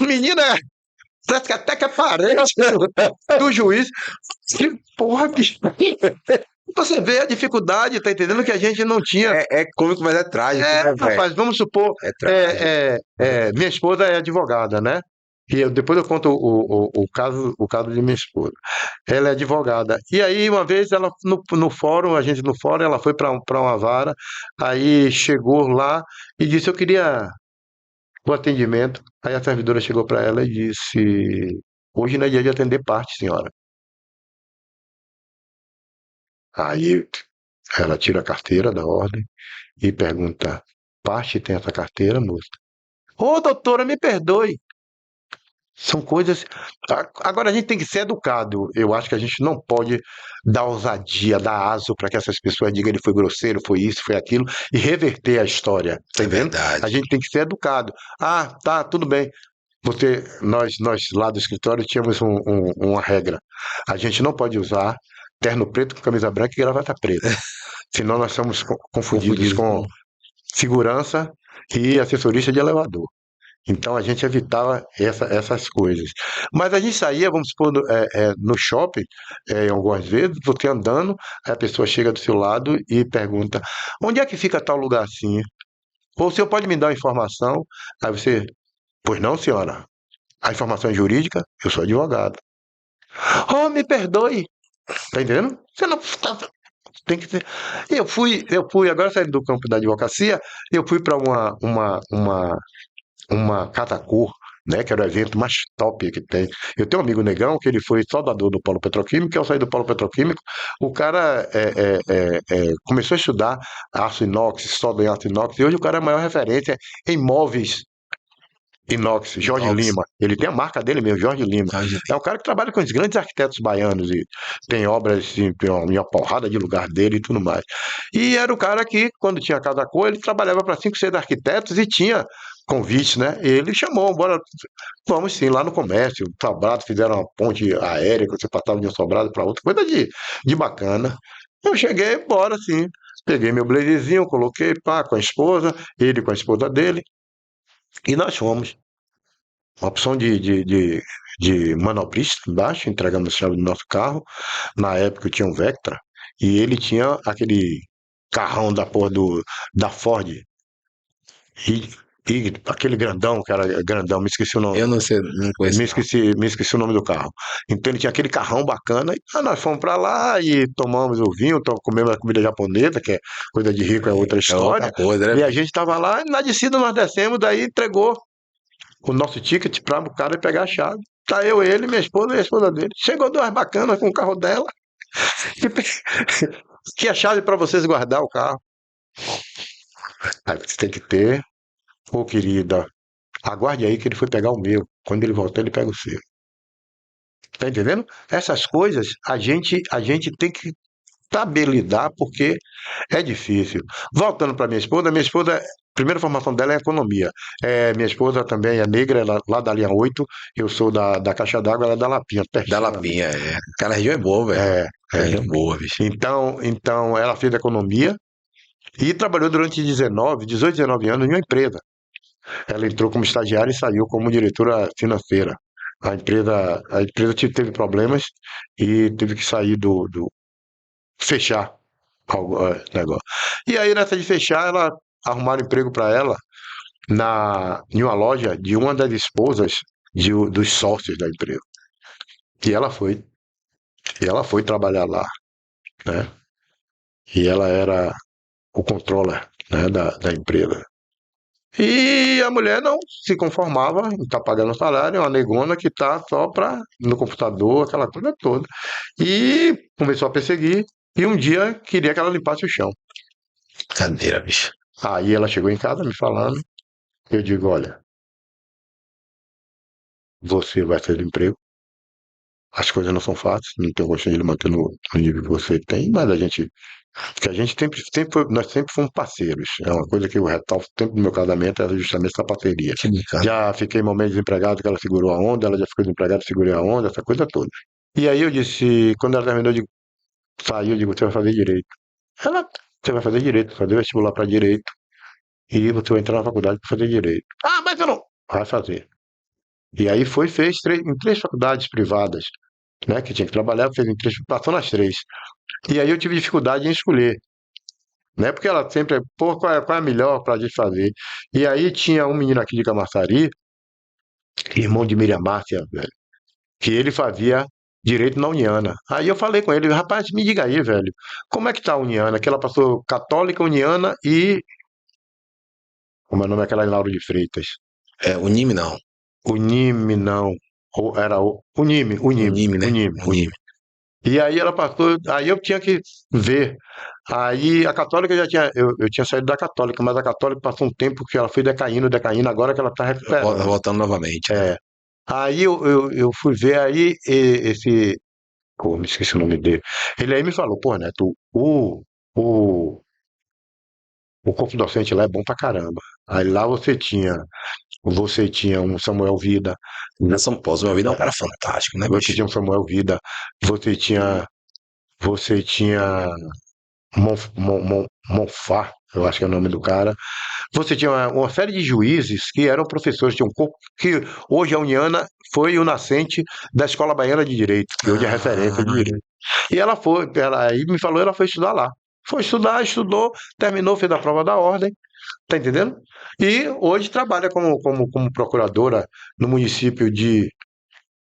menina, parece que até que é parente do juiz. Que porra, bicho. Você vê a dificuldade, tá entendendo? Que a gente não tinha. É cômico, mas é trágico, né, velho? Rapaz, vamos supor, É trágico. minha esposa é advogada, né? Depois eu conto o caso de minha esposa. Ela é advogada. E aí, uma vez, ela no fórum, a gente no fórum, ela foi para uma vara, aí chegou lá e disse: eu queria o atendimento. Aí a servidora chegou para ela e disse: hoje não é dia de atender parte, senhora. Aí ela tira a carteira da ordem e pergunta: parte tem essa carteira, moça? Ô, doutora, me perdoe. São coisas. Agora a gente tem que ser educado. Eu acho que a gente não pode dar ousadia, dar aso para que essas pessoas digam ele foi grosseiro, foi isso, foi aquilo, e reverter a história. Tá É entendendo? verdade. A gente tem que ser educado. Ah, tá, tudo bem. Nós lá do escritório tínhamos uma regra. A gente não pode usar terno preto com camisa branca e gravata preta. Senão nós somos confundidos Confundido com com. segurança e assessorista de elevador. Então a gente evitava essas coisas. Mas a gente saía, vamos supor, no shopping, algumas vezes, você andando, aí a pessoa chega do seu lado e pergunta: onde é que fica tal lugar assim? Ou o senhor pode me dar uma informação? Aí você, pois não, senhora. A informação é jurídica, eu sou advogado. Oh, me perdoe. Tá entendendo? Você não tem que ter. Eu fui agora saindo do campo da advocacia, eu fui para uma catacor né? Que era o evento mais top que tem. Eu tenho um amigo negão que ele foi soldador do polo petroquímico, e ao sair do polo petroquímico, o cara começou a estudar aço inox, solda em aço inox, e hoje o cara é a maior referência em móveis inox, Jorge Inox. Lima. Ele tem a marca dele mesmo, Jorge Lima. É um cara que trabalha com os grandes arquitetos baianos e tem obras assim, tem uma porrada de lugar dele e tudo mais. E era o cara que, quando tinha casa cor, ele trabalhava para 5, 6 arquitetos e tinha convites, né? E ele chamou, bora, vamos sim, lá no comércio, Sobrado, fizeram uma ponte aérea, que você passava de um sobrado para outro, coisa de bacana. Eu cheguei, bora sim. Peguei meu blazerzinho, coloquei, pá, com a esposa, ele com a esposa dele, e nós fomos. Uma opção de manobrista embaixo, entregamos a chave do nosso carro. Na época eu tinha um Vectra, e ele tinha aquele carrão da porra da Ford, e aquele grandão, que era grandão, me esqueci o nome. Eu não sei, não conheço. Me esqueci o nome do carro. Então ele tinha aquele carrão bacana, e nós fomos pra lá e tomamos o vinho, comemos a comida japonesa, que é coisa de rico, é outra É outra história. coisa, né? E a gente tava lá, e na descida nós descemos, daí entregou o nosso ticket para o cara pegar a chave. Tá eu, ele, minha esposa e a esposa dele. Chegou duas bacanas com o carro dela. Que a chave para vocês guardar o carro. Aí você tem que ter, ô querida, aguarde aí que ele foi pegar o meu. Quando ele voltar, ele pega o seu. Tá entendendo? Essas coisas a gente tem que saber lidar porque é difícil. Voltando para minha esposa, a primeira formação dela é economia. Minha esposa também é negra, ela, lá da linha 8, eu sou da Caixa d'Água, ela é da Lapinha, Da pertinho ali. Lapinha, é. Aquela região é boa, velho. É, Aquela é. região é boa, bicho. Então ela fez economia e trabalhou durante 18, 19 anos em uma empresa. Ela entrou como estagiária e saiu como diretora financeira. A empresa teve problemas e teve que sair fechar negócio. E aí, nessa de fechar, ela arrumaram emprego para ela em uma loja de uma das esposas dos sócios da empresa. E ela foi. E ela foi trabalhar lá, né? E ela era o controller, né, da empresa. E a mulher não se conformava em estar pagando salário, é uma negona que está só no computador, aquela coisa toda. E começou a perseguir, e um dia queria que ela limpasse o chão. Cadeira, bicho. Aí ela chegou em casa me falando, eu digo, olha, você vai ter emprego, as coisas não são fáceis, não tenho gostinho de manter no nível que você tem, mas que a gente nós sempre fomos parceiros. É uma coisa que eu retalho sempre no meu casamento, era justamente essa parceria. Que bacana. Já fiquei em momento desempregado que ela segurou a onda, ela já ficou desempregada, segurei a onda, essa coisa toda. E aí eu disse, quando ela terminou de sair, eu digo, você vai fazer direito. Ela, você vai fazer direito, fazer vestibular para direito, e você vai entrar na faculdade para fazer direito. Ah, mas eu não. Vai fazer. E aí fez em 3 faculdades privadas, né, que tinha que trabalhar, fez em 3, passou nas 3. E aí eu tive dificuldade em escolher, né, porque ela sempre, pô, qual é a melhor pra gente fazer? E aí tinha um menino aqui de Camaçari, irmão de Miriam Márcia, velho, que ele fazia direito na Uniana. Aí eu falei com ele, rapaz, me diga aí, velho, como é que tá a Uniana? Que ela passou católica, Uniana e, como é o nome daquela Lauro de Freitas? É, Unime não. Unime, não. Ou era Unime, Unime, né? Unime. E aí ela passou, aí eu tinha que ver. Aí a católica eu tinha saído da católica, mas a católica passou um tempo que ela foi decaindo, agora que ela está recuperando. Voltando novamente. Né? É. Aí eu fui ver aí pô, me esqueci o nome dele. Ele aí me falou, pô, Neto, o, o corpo docente lá é bom pra caramba. Aí lá você tinha um Samuel Vida, Nelson Pós, minha vida é um cara fantástico, né, você bicho? tinha um Samuel Vida, você tinha Monfá, eu acho que é o nome do cara. Você tinha uma série de juízes que eram professores, tinha um corpo que hoje a Uniana foi o nascente da Escola Baiana de Direito, que hoje é referência de direito. E ela aí me falou, ela foi estudar lá. Foi estudar, estudou, terminou, fez a prova da ordem, tá entendendo? E hoje trabalha como procuradora no município de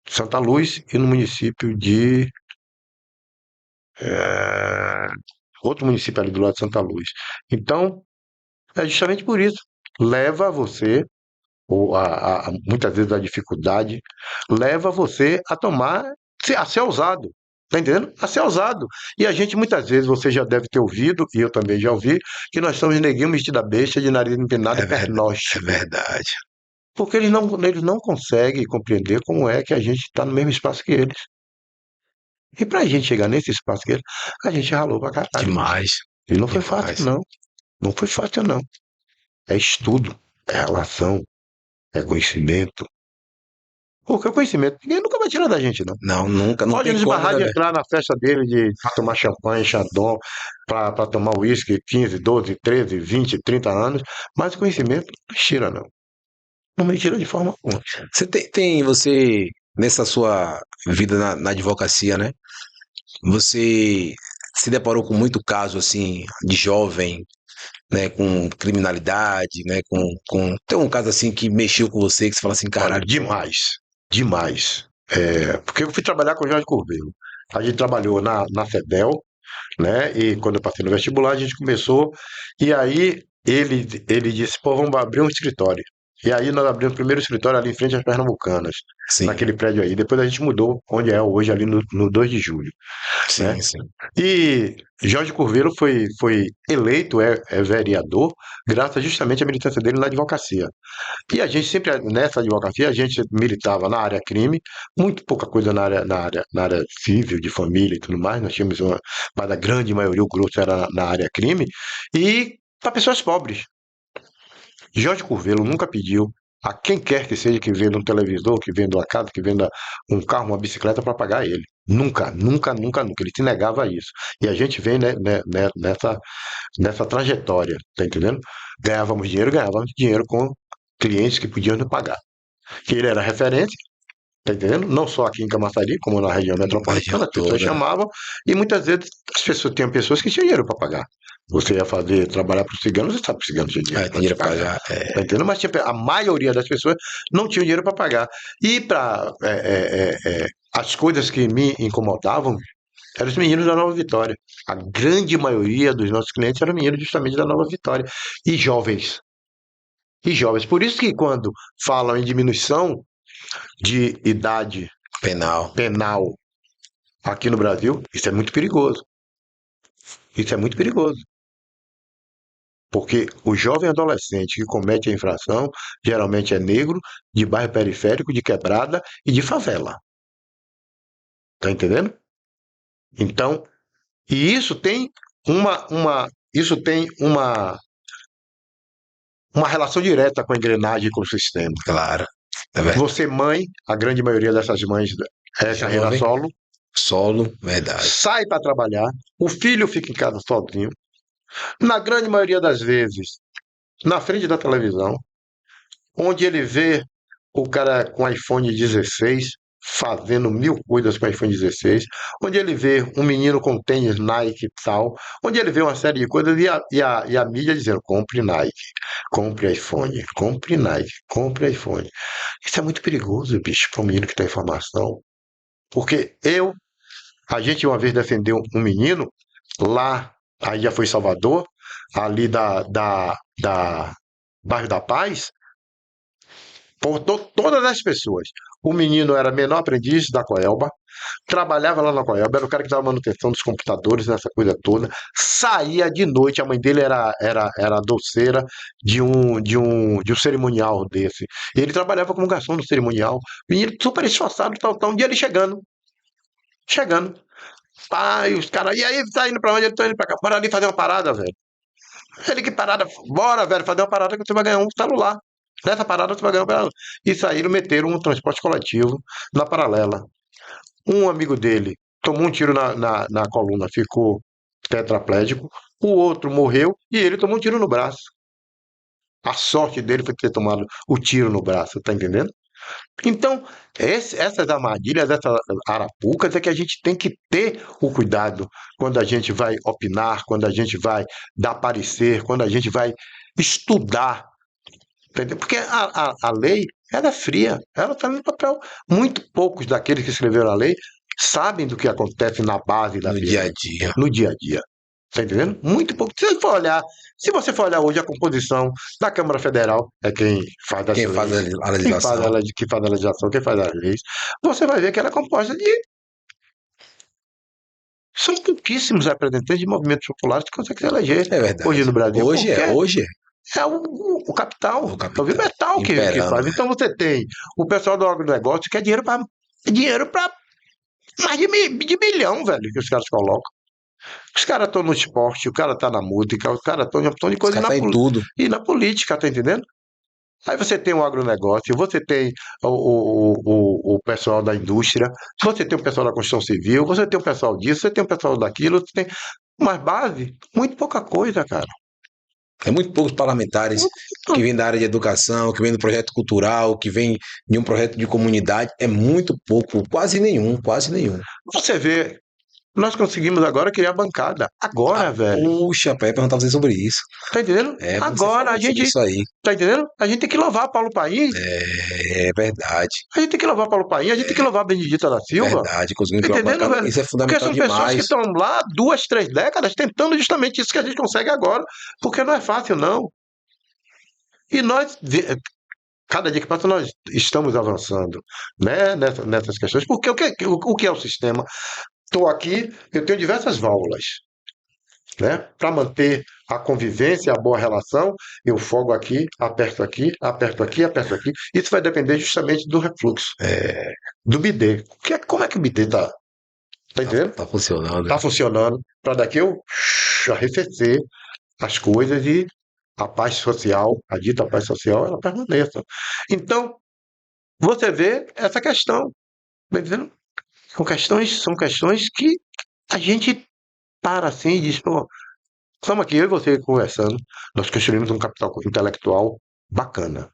Santa Luz e no município de eh, outro município ali do lado de Santa Luz. Então, é justamente por isso. Leva você ou muitas vezes a dificuldade, leva você a a ser ousado. Tá entendendo? A ser ousado. E a gente, muitas vezes, você já deve ter ouvido, e eu também já ouvi, que nós somos neguinhos vestidos a besta, de nariz empinado É e verdade, é pernóstico. verdade. Porque eles não conseguem compreender como é que a gente está no mesmo espaço que eles. E pra gente chegar nesse espaço que eles, a gente ralou pra caralho, bicho. Demais, E não foi fácil, demais. não. Não foi fácil, não. É estudo, é relação, é conhecimento. Porque o conhecimento ninguém nunca vai tirar da gente, não. Não, nunca, não Pode tem nos como, barrar né, de velho? entrar na festa dele pra tomar champanhe, chardon, pra tomar uísque 15, 12, 13, 20, 30 anos, mas o conhecimento não me tira, não. Não me tira de forma alguma. Você, nessa sua vida na advocacia, né? Você se deparou com muito caso, assim, de jovem, né, com criminalidade, né, tem um caso assim que mexeu com você, que você fala assim, Olha, caralho, pô, demais, demais. Porque eu fui trabalhar com o Jorge Cordeiro. A gente trabalhou na FEDEL, né? E quando eu passei no vestibular, a gente começou. E aí ele disse: pô, vamos abrir um escritório. E aí nós abrimos o primeiro escritório ali em frente às Pernambucanas, sim, naquele prédio aí. Depois a gente mudou onde é hoje, ali no 2 de julho, né? sim, sim. E Jorge Curvelo foi eleito, é vereador, graças justamente à militância dele na advocacia. E a gente sempre, nessa advocacia, a gente militava na área crime, muito pouca coisa na área civil, de família e tudo mais. Nós tínhamos mas a grande maioria, o grosso era na área crime, e para pessoas pobres. Jorge Curvelo nunca pediu a quem quer que seja que venda um televisor, que venda uma casa, que venda um carro, uma bicicleta para pagar ele. Nunca, nunca, nunca, nunca. Ele se negava a isso. E a gente vem, né, nessa trajetória, tá entendendo? Ganhávamos dinheiro com clientes que podiam nos pagar. Que ele era referência, tá entendendo? Não só aqui em Camaçari, como na região Na região metropolitana, as pessoas toda, né? chamavam, e muitas vezes tinham pessoas que tinham dinheiro para pagar. Você ia trabalhar para os ciganos, você sabe que os ciganos tinham dinheiro Tem para te dinheiro pra pagar. pagar, Tá entendendo? Mas a maioria das pessoas não tinha dinheiro para pagar. E para as coisas que me incomodavam eram os meninos da Nova Vitória. A grande maioria dos nossos clientes eram meninos justamente da Nova Vitória. E jovens. E jovens. Por isso que quando falam em diminuição de idade penal. penal aqui no Brasil, isso é muito perigoso. Isso é muito perigoso. Porque o jovem adolescente que comete a infração geralmente é negro, de bairro periférico, de quebrada e de favela. Tá entendendo? Então, e isso tem uma relação direta com a engrenagem e com o sistema. Claro, é verdade. Você, mãe, a grande maioria dessas mães é carreira Jovem, solo, solo, verdade. sai para trabalhar, o filho fica em casa sozinho, na grande maioria das vezes, na frente da televisão, onde ele vê o cara com iPhone 16 fazendo mil coisas com iPhone 16, onde ele vê um menino com tênis Nike e tal, onde ele vê uma série de coisas e a mídia dizendo: compre Nike, compre iPhone, compre Nike, compre iPhone. Isso é muito perigoso, bicho, para um menino que tem informação. Porque a gente uma vez defendeu um menino lá, aí já foi em Salvador, ali da bairro da Paz, por todas as pessoas. O menino era menor aprendiz da Coelba, trabalhava lá na Coelba, era o cara que dava manutenção dos computadores, nessa coisa toda. Saía de noite, a mãe dele era doceira de um cerimonial desse. Ele trabalhava como garçom no cerimonial. Menino super esforçado, tal. Um dia ele chegando. Pai, os caras, e aí, tá indo pra onde? Ele tá indo pra cá. Bora ali fazer uma parada, velho. Ele, que parada? Bora, velho, fazer uma parada que você vai ganhar um celular. Nessa parada você vai ganhar um celular. E saíram, meteram um transporte coletivo na paralela. Um amigo dele tomou um tiro na coluna, ficou tetraplégico. O outro morreu e ele tomou um tiro no braço. A sorte dele foi ter tomado o tiro no braço, tá entendendo? Então, essas armadilhas, essas arapucas, é que a gente tem que ter o cuidado quando a gente vai opinar, quando a gente vai dar parecer, quando a gente vai estudar. Entendeu? Porque a lei, ela é fria, ela está no papel. Muito poucos daqueles que escreveram a lei sabem do que acontece na base da No lei, dia a dia. no dia a dia. Tá entendendo? Muito pouco. Se você for olhar hoje a composição da Câmara Federal, é quem faz as Quem faz leis, a legislação. quem faz a legislação, quem faz as leis, você vai ver que ela é composta de. São pouquíssimos representantes de movimentos populares que conseguem se eleger É verdade. hoje no Brasil. Hoje é, porque hoje é. é o capital, O é capital o metal que imperando, faz. né? Então você tem o pessoal do agronegócio que é dinheiro para mais de milhão, velho, que os caras colocam. Os caras estão no esporte, o cara tá na música, os caras estão em um montão de Os coisa caras tá em tudo. e na política, tá entendendo? Aí você tem o agronegócio, você tem o pessoal da indústria, você tem o pessoal da construção civil, você tem o pessoal disso, você tem o pessoal daquilo, você tem. Mas base, muito pouca coisa, cara. É muito poucos parlamentares que vêm da área de educação, que vêm do projeto cultural, que vêm de um projeto de comunidade. É muito pouco, quase nenhum, quase nenhum. Você vê, nós conseguimos agora criar bancada. Agora, velho. Puxa, pai, ia perguntar pra você sobre isso. Tá entendendo? É, você Agora falou a sobre gente. isso aí. Tá entendendo? A gente tem que louvar Paulo Paim. É verdade, A gente tem que louvar Paulo Paim, a gente tem que louvar Benedita da Silva. verdade. Conseguimos Tá criar uma entendendo, bancada. velho? Isso é Porque fundamental são pessoas que demais. estão lá 2, 3 décadas tentando justamente isso que a gente consegue agora. Porque não é fácil, não. E cada dia que passa, nós estamos avançando, né, nessas questões. Porque o que é o sistema? Estou aqui, eu tenho diversas válvulas, né? Para manter a convivência, a boa relação, eu fogo aqui, aperto aqui, aperto aqui, aperto aqui. Isso vai depender justamente do refluxo, do bidê. Como é que o bidê está? Tá entendendo? Tá funcionando. Tá funcionando para daqui eu arrefecer as coisas e a paz social, a dita paz social, ela permaneça. Então, você vê essa questão, tá entendendo? São questões que a gente para assim e diz, pô, estamos aqui, eu e você conversando, nós construímos um capital intelectual bacana.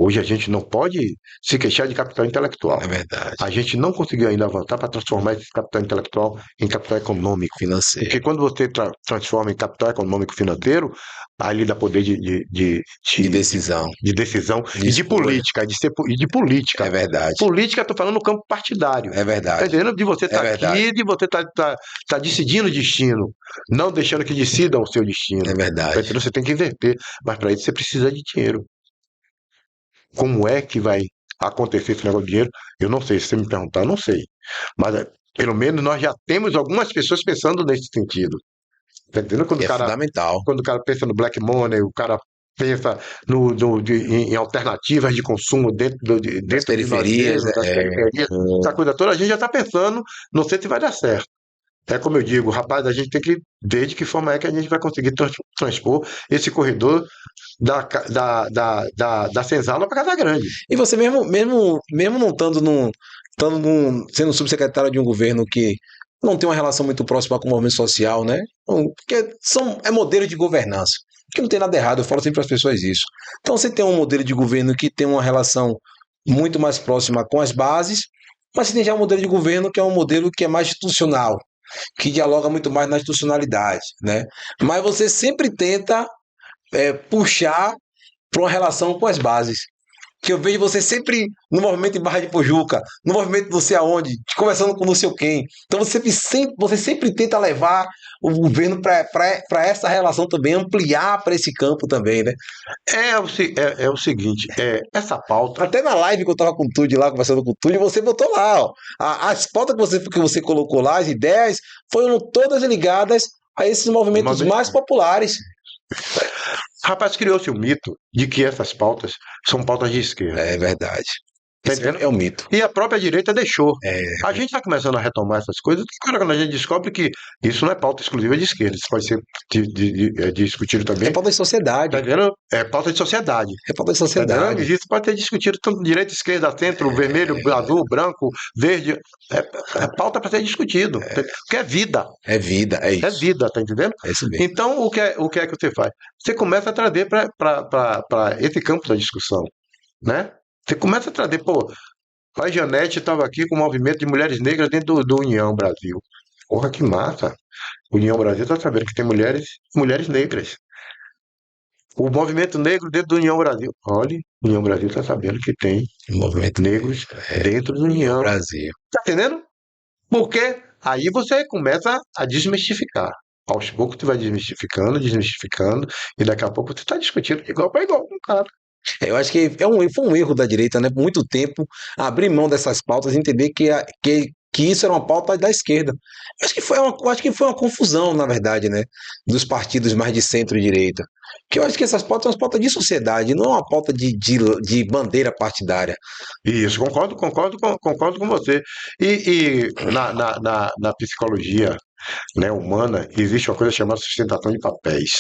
Hoje a gente não pode se queixar de capital intelectual. É verdade. A gente não conseguiu ainda avançar para transformar esse capital intelectual em capital econômico. Financeiro. Porque quando você transforma em capital econômico financeiro, aí dá poder De decisão. de decisão De e de escolha. política, e de política. É verdade. Política, estou falando no campo partidário. É Tá verdade. entendendo? De você estar verdade. aqui, de você tá decidindo o destino, não deixando que decidam o seu destino. É Tá verdade. entendendo? Você tem que inverter, mas para isso você precisa de dinheiro. Como é que vai acontecer esse negócio de dinheiro? Eu não sei. Se você me perguntar, eu não sei. Mas pelo menos nós já temos algumas pessoas pensando nesse sentido. Tá entendendo? É fundamental. Quando o cara pensa no black money, o cara pensa em alternativas de consumo dentro de nós periferias, mesmos, das periferias, essa coisa toda, a gente já está pensando, não sei se vai dar certo. É como eu digo, rapaz, a gente tem que ver de que forma é que a gente vai conseguir transpor esse corredor da Senzala para Casa Grande. E você mesmo não sendo subsecretário de um governo que não tem uma relação muito próxima com o movimento social, né? Porque é modelo de governança. Que não tem nada errado, eu falo sempre para as pessoas isso. Então você tem um modelo de governo que tem uma relação muito mais próxima com as bases, mas você tem já um modelo de governo que é um modelo que é mais institucional, que dialoga muito mais na institucionalidade, né? Mas você sempre tenta puxar para uma relação com as bases. Que eu vejo você sempre no movimento em Barra de Pojuca, no movimento não sei aonde, conversando com não sei quem. Então você sempre tenta levar o governo para essa relação também, ampliar para esse campo também, né? É o seguinte, essa pauta. Até na live que eu estava com o Tude lá, conversando com o Tude, você botou lá, ó, as pautas que você colocou lá, as ideias, foram todas ligadas a esses movimentos mais populares. Rapaz, criou-se o mito de que essas pautas são pautas de esquerda. É verdade. Tá Esse entendendo? é o mito. E a própria direita deixou. É. A gente está começando a retomar essas coisas, quando a gente descobre que isso não é pauta exclusiva de esquerda, isso pode ser discutido também. É pauta de sociedade. Tá entendendo? É pauta de sociedade. É pauta de Tá sociedade. entendendo? Isso pode ser discutido tanto direita, esquerda, centro, vermelho, azul, branco, verde. É pauta para ser discutido. Porque é vida. É vida, é isso. É vida, tá entendendo? É isso mesmo. Então, o que é que você faz? Você começa a trazer para esse campo da discussão, né? Você começa a trazer, pô, a Janete estava aqui com o movimento de mulheres negras dentro do União Brasil. Porra, que massa! União Brasil está sabendo que tem mulheres negras. O movimento negro dentro do União Brasil. Olha, União Brasil está sabendo que tem movimento negros dentro do União Brasil. Tá entendendo? Porque aí você começa a desmistificar. Aos poucos tu vai desmistificando, e daqui a pouco tu tá discutindo de igual para igual com o cara. Eu acho que foi um erro da direita, né? Por muito tempo, abrir mão dessas pautas e entender que isso era uma pauta da esquerda. Eu acho que foi uma confusão, na verdade, né? Dos partidos mais de centro-direita. Que eu acho que essas pautas são umas pautas de sociedade, não é uma pauta de bandeira partidária. Isso, concordo com você. Na psicologia, né, humana, existe uma coisa chamada sustentação de papéis.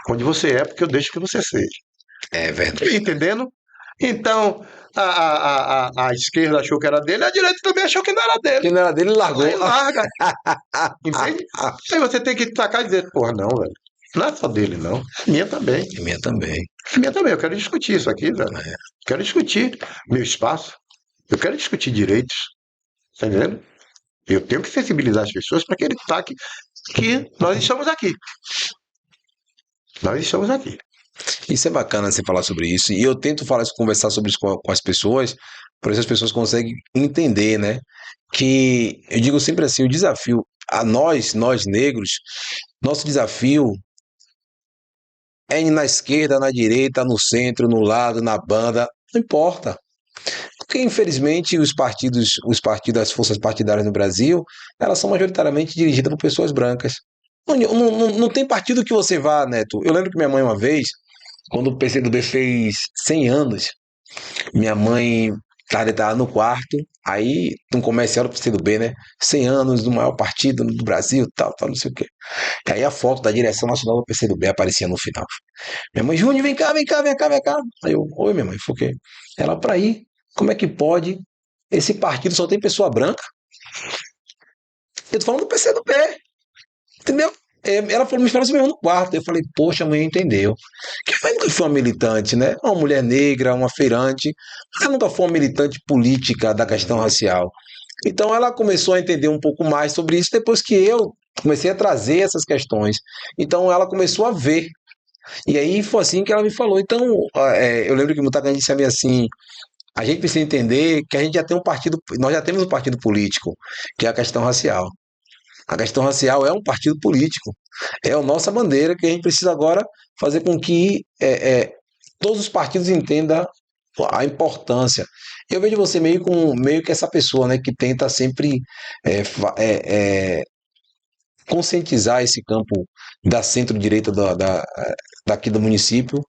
Onde você é porque eu deixo que você seja. É Tá verdade. entendendo? Então, a esquerda achou que era dele, a direita também achou que não era dele. Quem não era dele largou. Aí larga, entende? Aí você tem que tacar e dizer, porra, não, velho. Não é só dele, não. Minha também. E minha também. Minha também. Eu quero discutir isso aqui, velho. Quero discutir meu espaço. Eu quero discutir direitos. Tá entendendo? Eu tenho que sensibilizar as pessoas para que ele saque que nós estamos aqui. Nós estamos aqui. Isso é bacana você falar sobre isso. E eu tento falar, conversar sobre isso com as pessoas, para ver se as pessoas conseguem entender, né? Que eu digo sempre assim, o desafio a nós negros, nosso desafio é ir na esquerda, na direita, no centro, no lado, na banda, não importa. Porque, infelizmente, as forças partidárias no Brasil, elas são majoritariamente dirigidas por pessoas brancas. Não tem partido que você vá, Neto. Eu lembro que minha mãe, uma vez, quando o PCdoB fez 100 anos, minha mãe estava no quarto, aí, num comercial do PCdoB, né? 100 anos do maior partido do Brasil, tal, não sei o quê. E aí a foto da direção nacional do PCdoB aparecia no final. Minha mãe, Júnior, vem cá, vem cá, vem cá, vem cá. Aí eu, oi, minha mãe, foi o quê? Ela, pra ir, como é que pode? Esse partido só tem pessoa branca? Eu tô falando do PCdoB, entendeu? Ela falou, me falou assim mesmo no quarto. Eu falei, poxa, a mãe entendeu. Que a mãe nunca foi uma militante, né? Uma mulher negra, uma feirante, mas ela nunca foi uma militante política da questão racial. Então ela começou a entender um pouco mais sobre isso depois que eu comecei a trazer essas questões. Então ela começou a ver. E aí foi assim que ela me falou. Então, eu lembro que o Mutacan disse a mim assim: a gente precisa entender que a gente já tem um partido, nós já temos um partido político, que é a questão racial. A questão racial é um partido político, é a nossa bandeira que a gente precisa agora fazer com que todos os partidos entendam a importância. Eu vejo você meio que essa pessoa, né, que tenta sempre é, conscientizar esse campo da centro-direita daqui do município,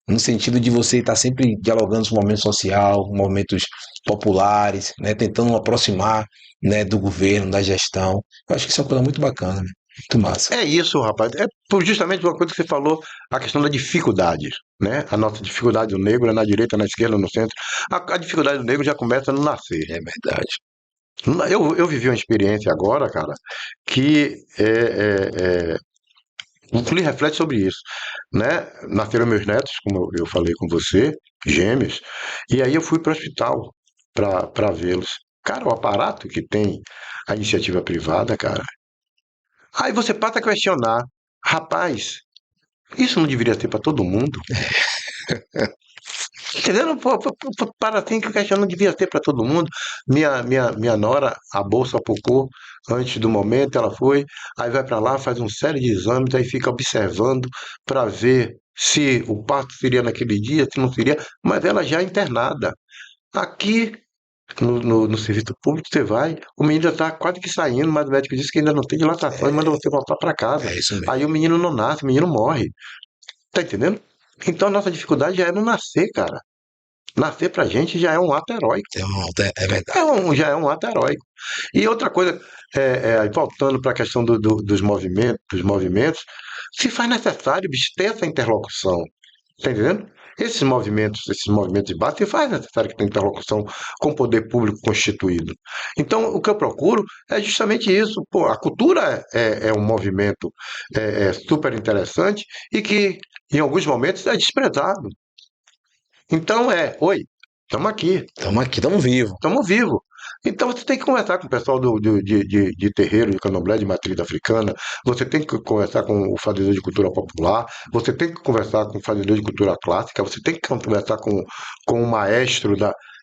no sentido de você estar sempre dialogando com o movimento social, movimentos populares, né, tentando aproximar, né, do governo, da gestão. Eu acho que isso é uma coisa muito bacana, né? Muito massa. É isso, rapaz. É justamente uma coisa que você falou, a questão da dificuldade, né? A nossa dificuldade do negro é na direita, na esquerda, no centro. A dificuldade do negro já começa no nascer. É verdade. Eu vivi uma experiência agora, cara, que lhe reflete sobre isso, né? Nasceram meus netos, como eu falei com você, gêmeos, e aí eu fui para o hospital para vê-los. Cara, o aparato que tem a iniciativa privada, cara. Aí você passa a questionar, rapaz, isso não deveria ter para todo mundo? Entendendo? Para assim que o questão não devia ter para todo mundo. Minha nora, a bolsa apocou antes do momento, ela foi, aí vai para lá, faz uma série de exames, aí fica observando para ver se o parto seria naquele dia, se não seria, mas ela já é internada. Aqui no serviço público, você vai, o menino já está quase que saindo, mas o médico disse que ainda não tem dilatação e manda você voltar para casa. É isso mesmo. Aí o menino não nasce, o menino morre. Tá entendendo? Então a nossa dificuldade já é não nascer, cara. Nascer pra gente já é um ato heróico. É verdade. Já é um ato heróico. E outra coisa, voltando para a questão dos movimentos, se faz necessário, bicho, ter essa interlocução. Tá entendendo? Esses movimentos de base, se faz necessário que tenha interlocução com o poder público constituído. Então, o que eu procuro é justamente isso. Pô, a cultura é um movimento super interessante e que, em alguns momentos, é desprezado. Então, oi, estamos aqui. Estamos aqui, estamos vivos. Estamos vivos. Então você tem que conversar com o pessoal de terreiro, de candomblé, de matriz africana, você tem que conversar com o fazedor de cultura popular, você tem que conversar com o fazedor de cultura clássica, você tem que conversar com o maestro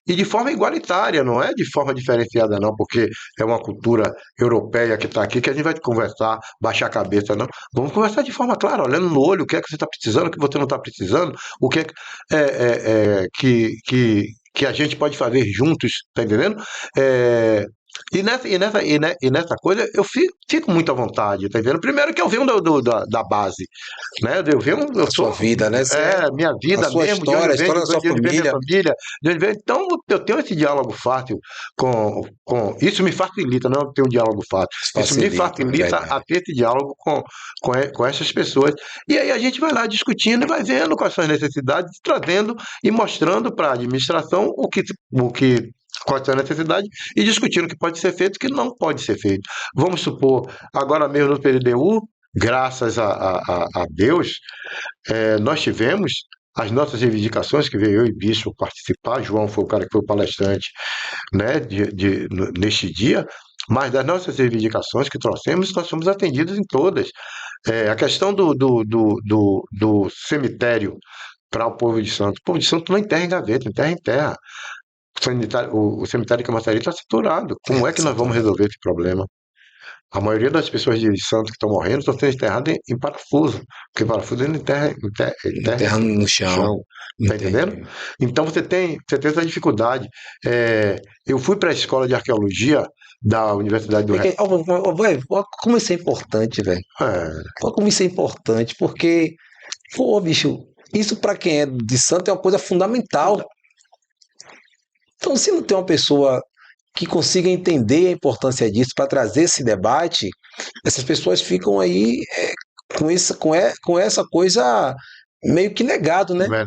e de forma igualitária, não é de forma diferenciada, não, porque é uma cultura europeia que está aqui, que a gente vai conversar, baixar a cabeça, não. Vamos conversar de forma clara, olhando no olho, o que é que você está precisando, o que você não está precisando, o que é, que a gente pode fazer juntos, tá entendendo? É, e nessa coisa eu fico muito à vontade, tá entendendo? Primeiro que eu venho da base, né? Eu A sua sou, vida, né? minha A vida sua mesmo, de onde história, eu a venho, história da sua de onde vem minha família. família, de onde vem. Então eu tenho esse diálogo fácil isso me facilita, não eu tenho um diálogo fácil. Isso me Facilita, é facilita a verdade. ter esse diálogo com essas pessoas. E aí a gente vai lá discutindo e vai vendo quais são as necessidades, trazendo e mostrando para a administração quais são as necessidades e discutindo o que pode ser feito e o que não pode ser feito. Vamos supor, agora mesmo no PDU, graças a Deus, nós tivemos as nossas reivindicações, que veio eu e Bispo participar, João foi o cara que foi o palestrante, né, neste dia, mas das nossas reivindicações que trouxemos, nós fomos atendidos em todas. A questão do cemitério para o povo de Santo. O povo de Santo não enterra em gaveta, enterra em terra. O cemitério de Camaçari está saturado. Como é É, que nós vamos resolver esse problema? A maioria das pessoas de Santos que estão morrendo estão sendo enterradas em parafuso, porque parafuso ele enterra Terra no no chão. chão, tá entendendo? Entendi. Então você tem essa dificuldade. Eu fui para a escola de arqueologia da Universidade do Ó, ó, como isso é importante, velho. É, Olha como isso é importante, porque, pô, bicho, isso para quem é de santo é uma coisa fundamental. Então, se não tem uma pessoa que consiga entender a importância disso para trazer esse debate, essas pessoas ficam aí com essa coisa meio que negado, né? né?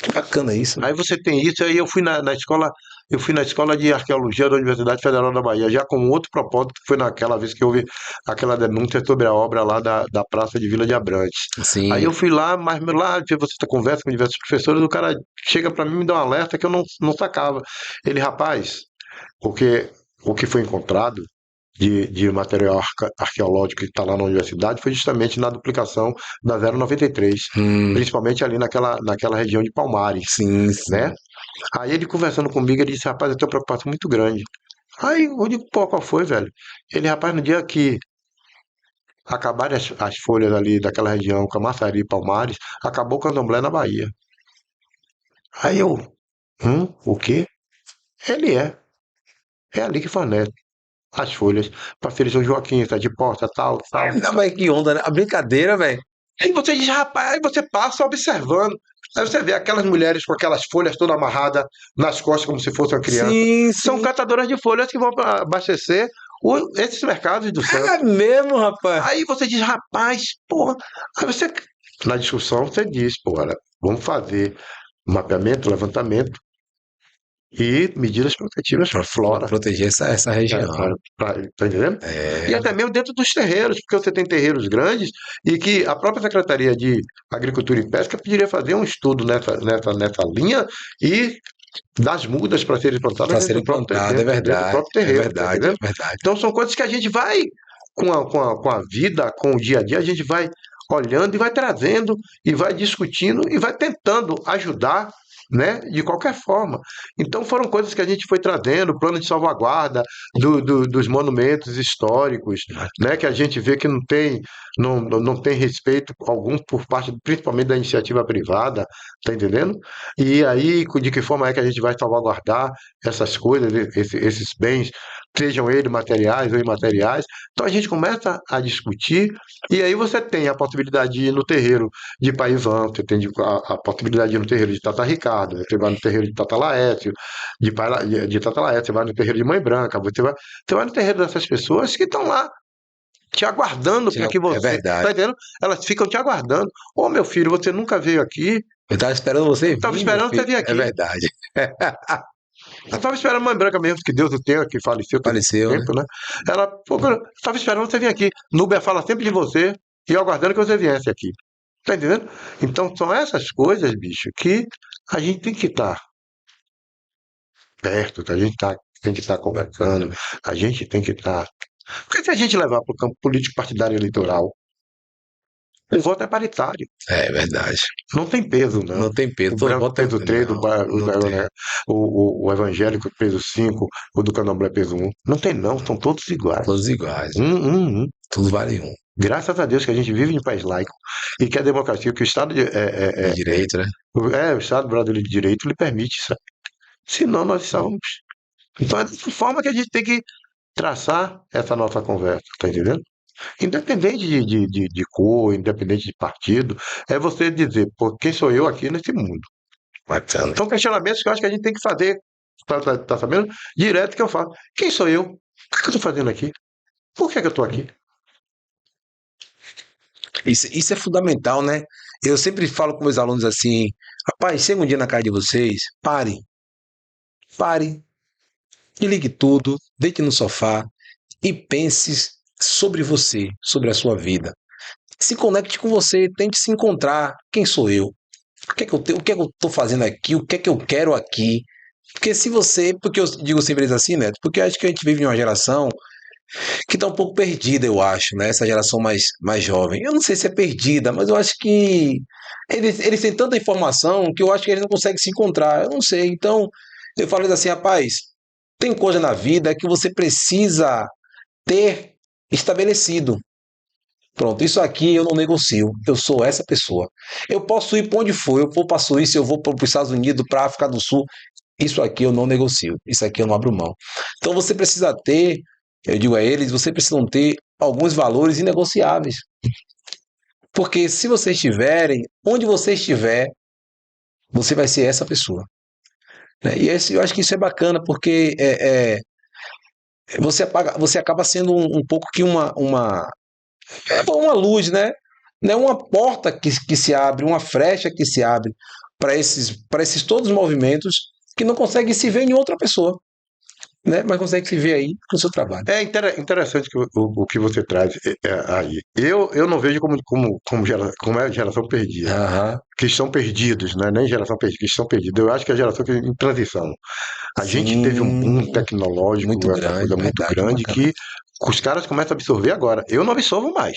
Que bacana isso. Aí você tem isso, aí eu fui na escola de arqueologia da Universidade Federal da Bahia, já com outro propósito, que foi naquela vez que houve aquela denúncia sobre a obra lá da Praça de Vila de Abrantes. Aí Assim, eu fui lá, mas lá você conversa com diversos professores, o cara chega para mim e me dá um alerta que eu não sacava. Ele, rapaz, porque o que foi encontrado de material arqueológico que está lá na universidade foi justamente na duplicação da 093, hum, principalmente ali naquela região de Palmares, sim, né? sim. Aí ele conversando comigo, ele disse, rapaz, eu tenho uma preocupação muito grande. Aí eu digo, pô, qual foi, velho? Ele, rapaz, no dia que acabarem as folhas ali daquela região, Camaçari, Palmares, acabou o candomblé na Bahia. Aí eu, o quê? Ele é ali que fornece as folhas para Feira de São Joaquim, tá de porta, tal, tal. Não, mas que onda, né? A brincadeira, velho. Aí você diz, rapaz, aí você passa observando. Aí você vê aquelas mulheres com aquelas folhas todas amarradas nas costas, como se fosse uma criança. Sim, São sim. catadoras de folhas que vão abastecer esses mercados do É centro. mesmo, rapaz. Aí você diz, rapaz, porra. Aí você, na discussão, você diz, porra, vamos fazer mapeamento, levantamento e medidas protetivas para a Pra flora. proteger essa região. Tá entendendo? E É, até mesmo dentro dos terreiros, porque você tem terreiros grandes e que a própria Secretaria de Agricultura e Pesca pediria fazer um estudo nessa linha e das mudas para serem plantadas para ser implantado, é dentro do verdade, próprio terreiro, tá é entendendo? verdade. Então são coisas que a gente vai, com a vida, com o dia a dia, a gente vai olhando e vai trazendo e vai discutindo e vai tentando ajudar, né, de qualquer forma. Então foram coisas que a gente foi trazendo, plano de salvaguarda dos monumentos históricos, né, que a gente vê que não tem respeito algum por parte, principalmente da iniciativa privada, tá entendendo? E aí, de que forma é que a gente vai salvaguardar essas coisas, esses bens, sejam eles materiais ou imateriais? Então a gente começa a discutir, e aí você tem a possibilidade de ir no terreiro de Paivan, você tem a possibilidade de ir no terreiro de Tata Ricardo, você vai no terreiro de Tata Laércio, de Tata Laércio, você vai no terreiro de Mãe Branca, você vai no terreiro dessas pessoas que estão lá te aguardando para que É você. Tá verdade. entendendo? Elas ficam te aguardando. Ô meu filho, você nunca veio aqui. Eu estava esperando Eu você estava vir, meu esperando você filho. vir É aqui. verdade. Eu estava esperando a Mãe Branca mesmo, que Deus o tenha, que faleceu tem muito Apareceu, né? tempo, né? Ela, pô, eu estava esperando você vir aqui. Núbia fala sempre de você e eu aguardando que você viesse aqui. Tá entendendo? Então são essas coisas, bicho, que a gente tem que estar perto, que a gente tem que estar conversando, a gente tem que estar. Porque se a gente levar para o campo político partidário eleitoral, O voto é paritário. É verdade. Não tem peso, não. Não tem peso. O Todo branco voto é. peso 3, Não, não tem. o evangélico peso 5, o do candomblé peso 1. Não tem, não. São todos iguais. Todos iguais. Um. Tudo vale um. Graças a Deus que a gente vive em um país laico e que a democracia, que o Estado De direito, né? o Estado brasileiro de Direito lhe permite isso. Senão nós estamos. Então é dessa forma que a gente tem que traçar essa nossa conversa, tá entendendo? Independente de cor, independente de partido, é você dizer, pô, quem sou eu aqui nesse mundo? Bacana. São questionamentos que eu acho que a gente tem que fazer, tá sabendo? Direto que eu falo. Quem sou eu? O que eu tô fazendo aqui? Por que eu tô aqui? Isso é fundamental, né? Eu sempre falo com meus alunos assim: rapaz, chega um dia na casa de vocês, pare, desligue tudo, deite no sofá e pense sobre você, sobre a sua vida. Se conecte com você, tente se encontrar. Quem sou eu? O que é que eu estou fazendo aqui? O que é que eu quero aqui? Porque se você. Porque eu digo sempre isso assim, Neto, porque eu acho que a gente vive em uma geração que está um pouco perdida, eu acho, né? Essa geração mais jovem. Eu não sei se é perdida, mas eu acho que eles têm tanta informação que eu acho que eles não conseguem se encontrar. Eu não sei. Então, eu falei assim, rapaz, tem coisa na vida que você precisa ter estabelecido. Pronto, isso aqui eu não negocio. Eu sou essa pessoa. Eu posso ir para onde for. Eu vou para a Suíça, eu vou para os Estados Unidos, para a África do Sul. Isso aqui eu não negocio. Isso aqui eu não abro mão. Então você precisa ter, eu digo a eles, você precisa ter alguns valores inegociáveis. Porque se vocês estiverem, onde você estiver, você vai ser essa pessoa. Né? E eu acho que isso é bacana, porque você acaba sendo um pouco que uma luz, né? Não é uma porta que se abre, uma frecha que se abre para esses todos os movimentos que não conseguem se ver em outra pessoa, né? Mas consegue se ver aí no seu trabalho. É interessante o que você traz aí. Eu não vejo como é a geração perdida. Aham, Que estão perdidos, não é nem geração perdida, que estão perdidos. Eu acho que é a geração que em transição. A gente teve um sim, boom tecnológico, muito essa grande, coisa muito verdade, grande, bacana. que os caras começam a absorver agora. Eu não absorvo mais.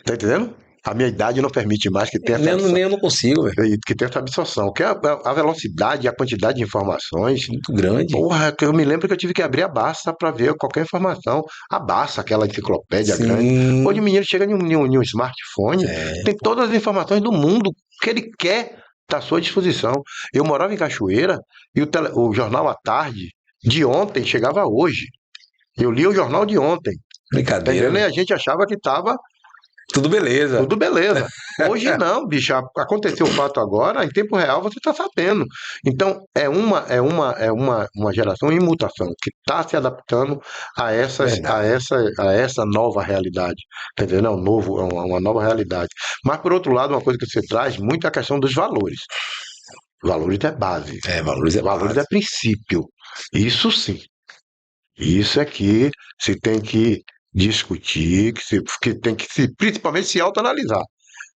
Tá entendendo? A minha idade não permite mais que tenha Nem eu não consigo, velho. essa absorção. Que é a velocidade, a quantidade de informações. Muito grande. Porra, que eu me lembro que eu tive que abrir a Barça para ver qualquer informação. A Barça, aquela enciclopédia grande. Hoje Sim, o menino chega em um smartphone, é, tem todas as informações do mundo que ele quer tá à sua disposição. Eu morava em Cachoeira e o jornal à tarde de ontem chegava hoje. Eu li o jornal de ontem, tá brincadeira, entendendo? E velho. a gente achava que tava Tudo beleza. tudo beleza. Hoje não, bicho. Aconteceu o fato agora, em tempo real você está sabendo. Então, uma geração em mutação, que está se adaptando Verdade. a essa nova realidade. Tá entendendo? Uma nova realidade. Mas, por outro lado, uma coisa que você traz muito é a questão dos valores. Valores é base. É, valores é Valores base. é princípio. Isso sim. Isso é que se tem que discutir, que tem que principalmente se autoanalisar.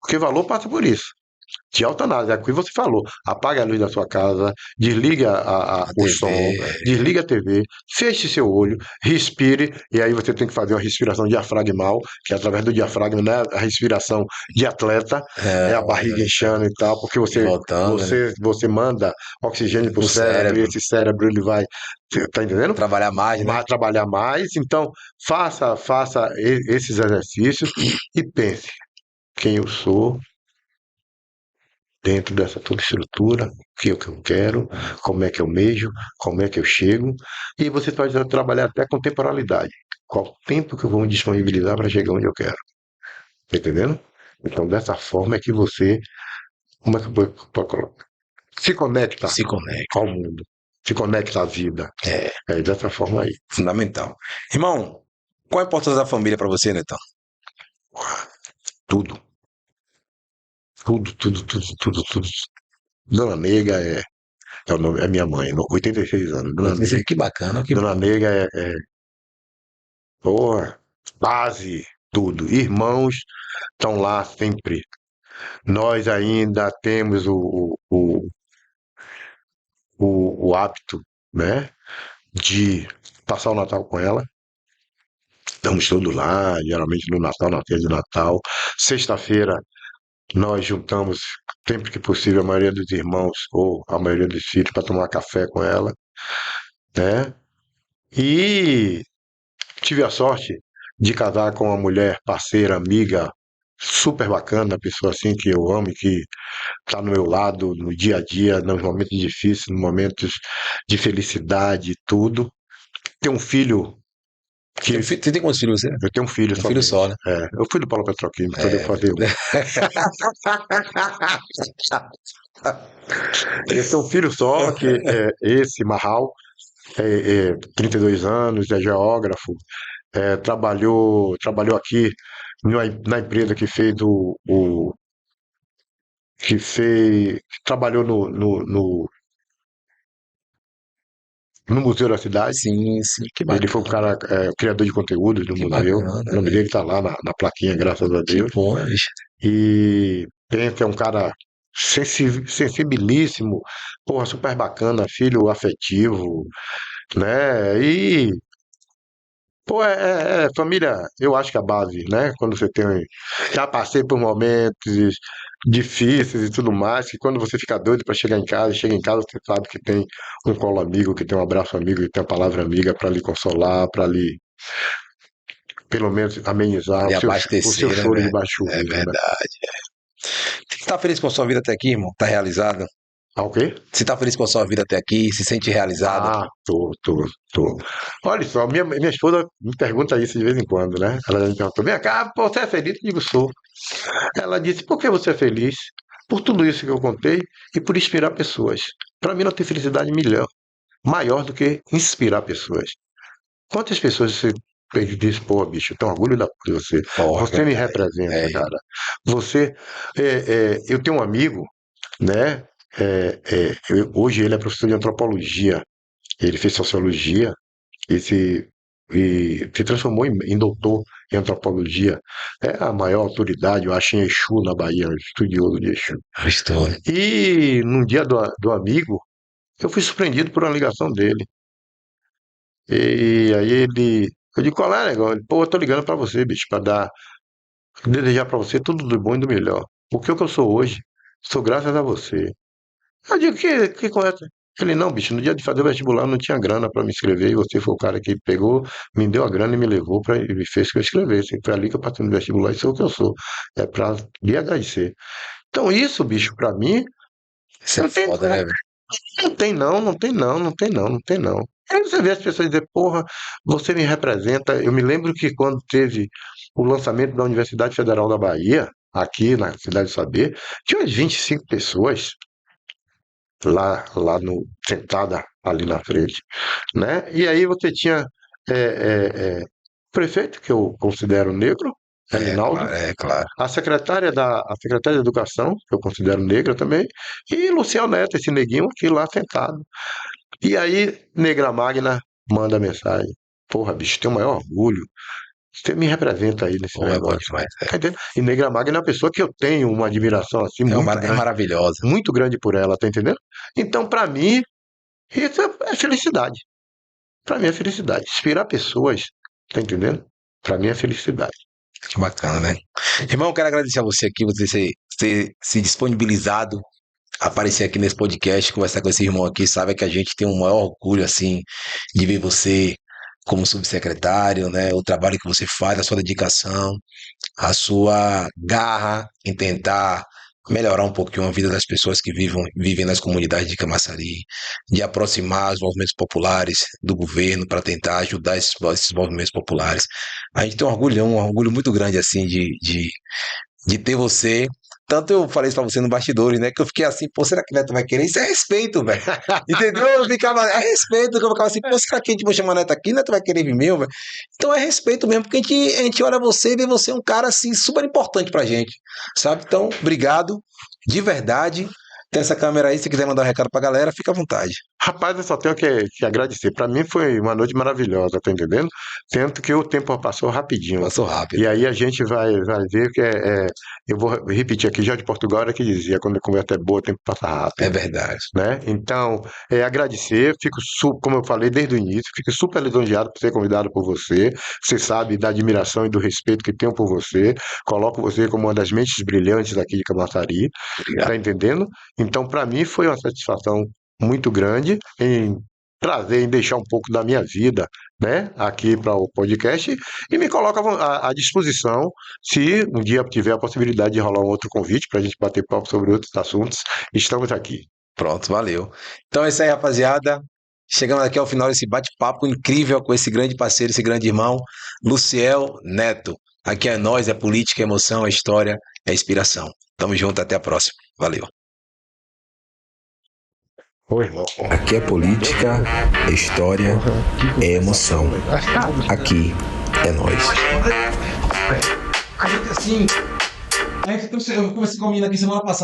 Porque valor passa por isso. De autoanálise, é o que você falou. Apaga a luz da sua casa, desliga A o TV, som, desliga a TV, feche seu olho, respire, e aí você tem que fazer uma respiração diafragmal, que é através do diafragma, né, a respiração de atleta, é a barriga inchando e tal, porque e voltando, né? você manda oxigênio para o O cérebro, e cérebro. esse cérebro ele vai, tá entendendo? Trabalhar mais, né? Vai trabalhar mais, então faça esses exercícios e pense quem eu sou, dentro dessa toda estrutura, o que é o que eu quero, como é que eu mejo, como é que eu chego, e você pode trabalhar até com temporalidade. Qual tempo que eu vou me disponibilizar para chegar onde eu quero? Tá entendendo? Então, dessa forma é que você, como é que eu posso colocar? Se conecta Se conecta. ao mundo, se conecta à vida. É É dessa forma aí. fundamental. Irmão, qual a importância da família para você, Netão? Tudo, tudo. Dona Nega é minha mãe, 86 anos. Dona Nega. Que bacana, que Dona bom. Nega porra, base, tudo. Irmãos estão lá sempre. Nós ainda temos o hábito, né, de passar o Natal com ela, estamos todos lá, geralmente no Natal, na ceia de Natal. Sexta-feira nós juntamos, sempre que possível, a maioria dos irmãos ou a maioria dos filhos para tomar café com ela, né? E tive a sorte de casar com uma mulher parceira, amiga, super bacana, pessoa assim que eu amo e que está no meu lado no dia a dia, nos momentos difíceis, nos momentos de felicidade, tudo. Tem um filho que Você tem quantos filhos você? eu tenho um filho Um filho somente. só, né? Eu fui do Polo Petroquímico, só devo É. fazer um. Eu tenho um filho só, que é esse, Marral, 32 anos, é geógrafo, trabalhou aqui na empresa que fez que trabalhou no Museu da Cidade. Sim, sim, que Ele foi o bacana. cara, criador de conteúdos do Que museu. bacana, O nome velho. dele está lá na plaquinha, graças a Que Deus. bom, bicho. E pensa, é um cara sensibilíssimo, porra, super bacana, filho afetivo, né? E, pô, família, eu acho que a base, né? Quando você tem. Já passei por momentos difíceis e tudo mais, que quando você fica doido para chegar em casa, chega em casa, você sabe que tem um colo amigo, que tem um abraço amigo, que tem uma palavra amiga para lhe consolar, para lhe, pelo menos, amenizar Ali o seu abastecer, né, choro de velho? baixo É chuveiro, né? verdade. Você tá feliz com a sua vida até aqui, irmão? Tá realizado? Ah, o quê? Você tá feliz com a sua vida até aqui? Se sente realizado? Ah, tô. Olha só, minha esposa me pergunta isso de vez em quando, né? Ela me perguntou, vem cá, pô, você é feliz? Eu digo, sou. Ela disse, por que você é feliz? Por tudo isso que eu contei e por inspirar pessoas. Para mim não tem felicidade melhor, maior do que inspirar pessoas. Quantas pessoas você diz, pô, bicho, eu tenho orgulho de você. Porra, Você me verdade. representa, É, cara. Você, eu tenho um amigo, né? Hoje ele é professor de antropologia. Ele fez sociologia e se transformou em doutor em antropologia. É a maior autoridade, eu acho, em Exu na Bahia, estudioso de Exu. estou. E num dia do amigo, eu fui surpreendido por uma ligação dele. E aí eu digo, qual é, negócio? Pô, eu tô ligando pra você, bicho, pra desejar pra você tudo do bom e do melhor. Porque o que eu sou hoje, sou graças a você. Eu digo, que correto? Ele, não, bicho, no dia de fazer o vestibular eu não tinha grana para me inscrever e você foi o cara que pegou, me deu a grana e me levou para e me fez que eu escrevesse. Foi ali que eu passei no vestibular e sou o que eu sou. É para lhe agradecer. Então, isso, bicho, para mim, Isso é não tem, foda, né, velho? não tem não, não tem não, não tem não, não tem não. Aí você vê as pessoas dizer, porra, você me representa. Eu me lembro que quando teve o lançamento da Universidade Federal da Bahia, aqui na Cidade do Saber, tinha umas 25 pessoas lá no, sentada ali na frente, né? E aí você tinha é, é, o prefeito, que eu considero negro, Reginaldo, É claro. a secretária de Educação, que eu considero negra também, e Luciano Neto, esse neguinho aqui lá sentado. E aí, Negra Magna manda mensagem. Porra, bicho, tenho o maior orgulho. Você me representa aí nesse Pô, é bom negócio. demais. Tá entendendo? E Negra Magna é uma pessoa que eu tenho uma admiração assim É maravilhosa. muito grande por ela, tá entendendo? Então, para mim, isso é felicidade. Pra mim é felicidade. Inspirar pessoas, tá entendendo? Pra mim é felicidade. Que bacana, né? Irmão, eu quero agradecer a você aqui, você ter se disponibilizado a aparecer aqui nesse podcast, conversar com esse irmão aqui, sabe que a gente tem um maior orgulho, assim, de ver você como subsecretário, né? O trabalho que você faz, a sua dedicação, a sua garra em tentar melhorar um pouquinho a vida das pessoas que vivem nas comunidades de Camaçari, de aproximar os movimentos populares do governo para tentar ajudar esses movimentos populares. A gente tem um orgulho muito grande assim de ter você. Tanto eu falei isso pra você no bastidores, né? Que eu fiquei assim, pô, será que Neto vai querer? Isso é respeito, velho. Entendeu? Eu ficava, é respeito, que eu ficava assim, pô, será que a gente vai chamar Neto aqui? Neto vai querer vir meu, velho? Então é respeito mesmo, porque a gente olha você e vê você um cara assim, super importante pra gente, sabe? Então, obrigado, de verdade. Tem essa câmera aí, se quiser mandar um recado pra galera, fica à vontade. Rapaz, eu só tenho que agradecer. Para mim foi uma noite maravilhosa, tá entendendo? Tanto que o tempo passou rapidinho. Passou rápido. E aí a gente vai ver que eu vou repetir aqui, Jorge de Portugal era que dizia, quando a conversa é boa, o tempo passa rápido. É verdade. Né? Então, agradecer, como eu falei desde o início, fico super lisonjeado por ser convidado por você. Você sabe da admiração e do respeito que tenho por você. Coloco você como uma das mentes brilhantes aqui de Camaçari, Obrigado. tá entendendo? Então, para mim foi uma satisfação muito grande em trazer, em deixar um pouco da minha vida, né, aqui para o podcast e me coloca à disposição se um dia tiver a possibilidade de rolar um outro convite para a gente bater papo sobre outros assuntos. Estamos aqui. Pronto, valeu. Então é isso aí, rapaziada. Chegamos aqui ao final desse bate-papo incrível com esse grande parceiro, esse grande irmão, Luciel Neto. Aqui é nós, é política, é emoção, é história, é inspiração. Tamo junto, até a próxima. Valeu. Oi, irmão. Aqui é política, é história, é emoção. Aqui é nós. A gente assim. Eu comecei com a menina aqui semana passada.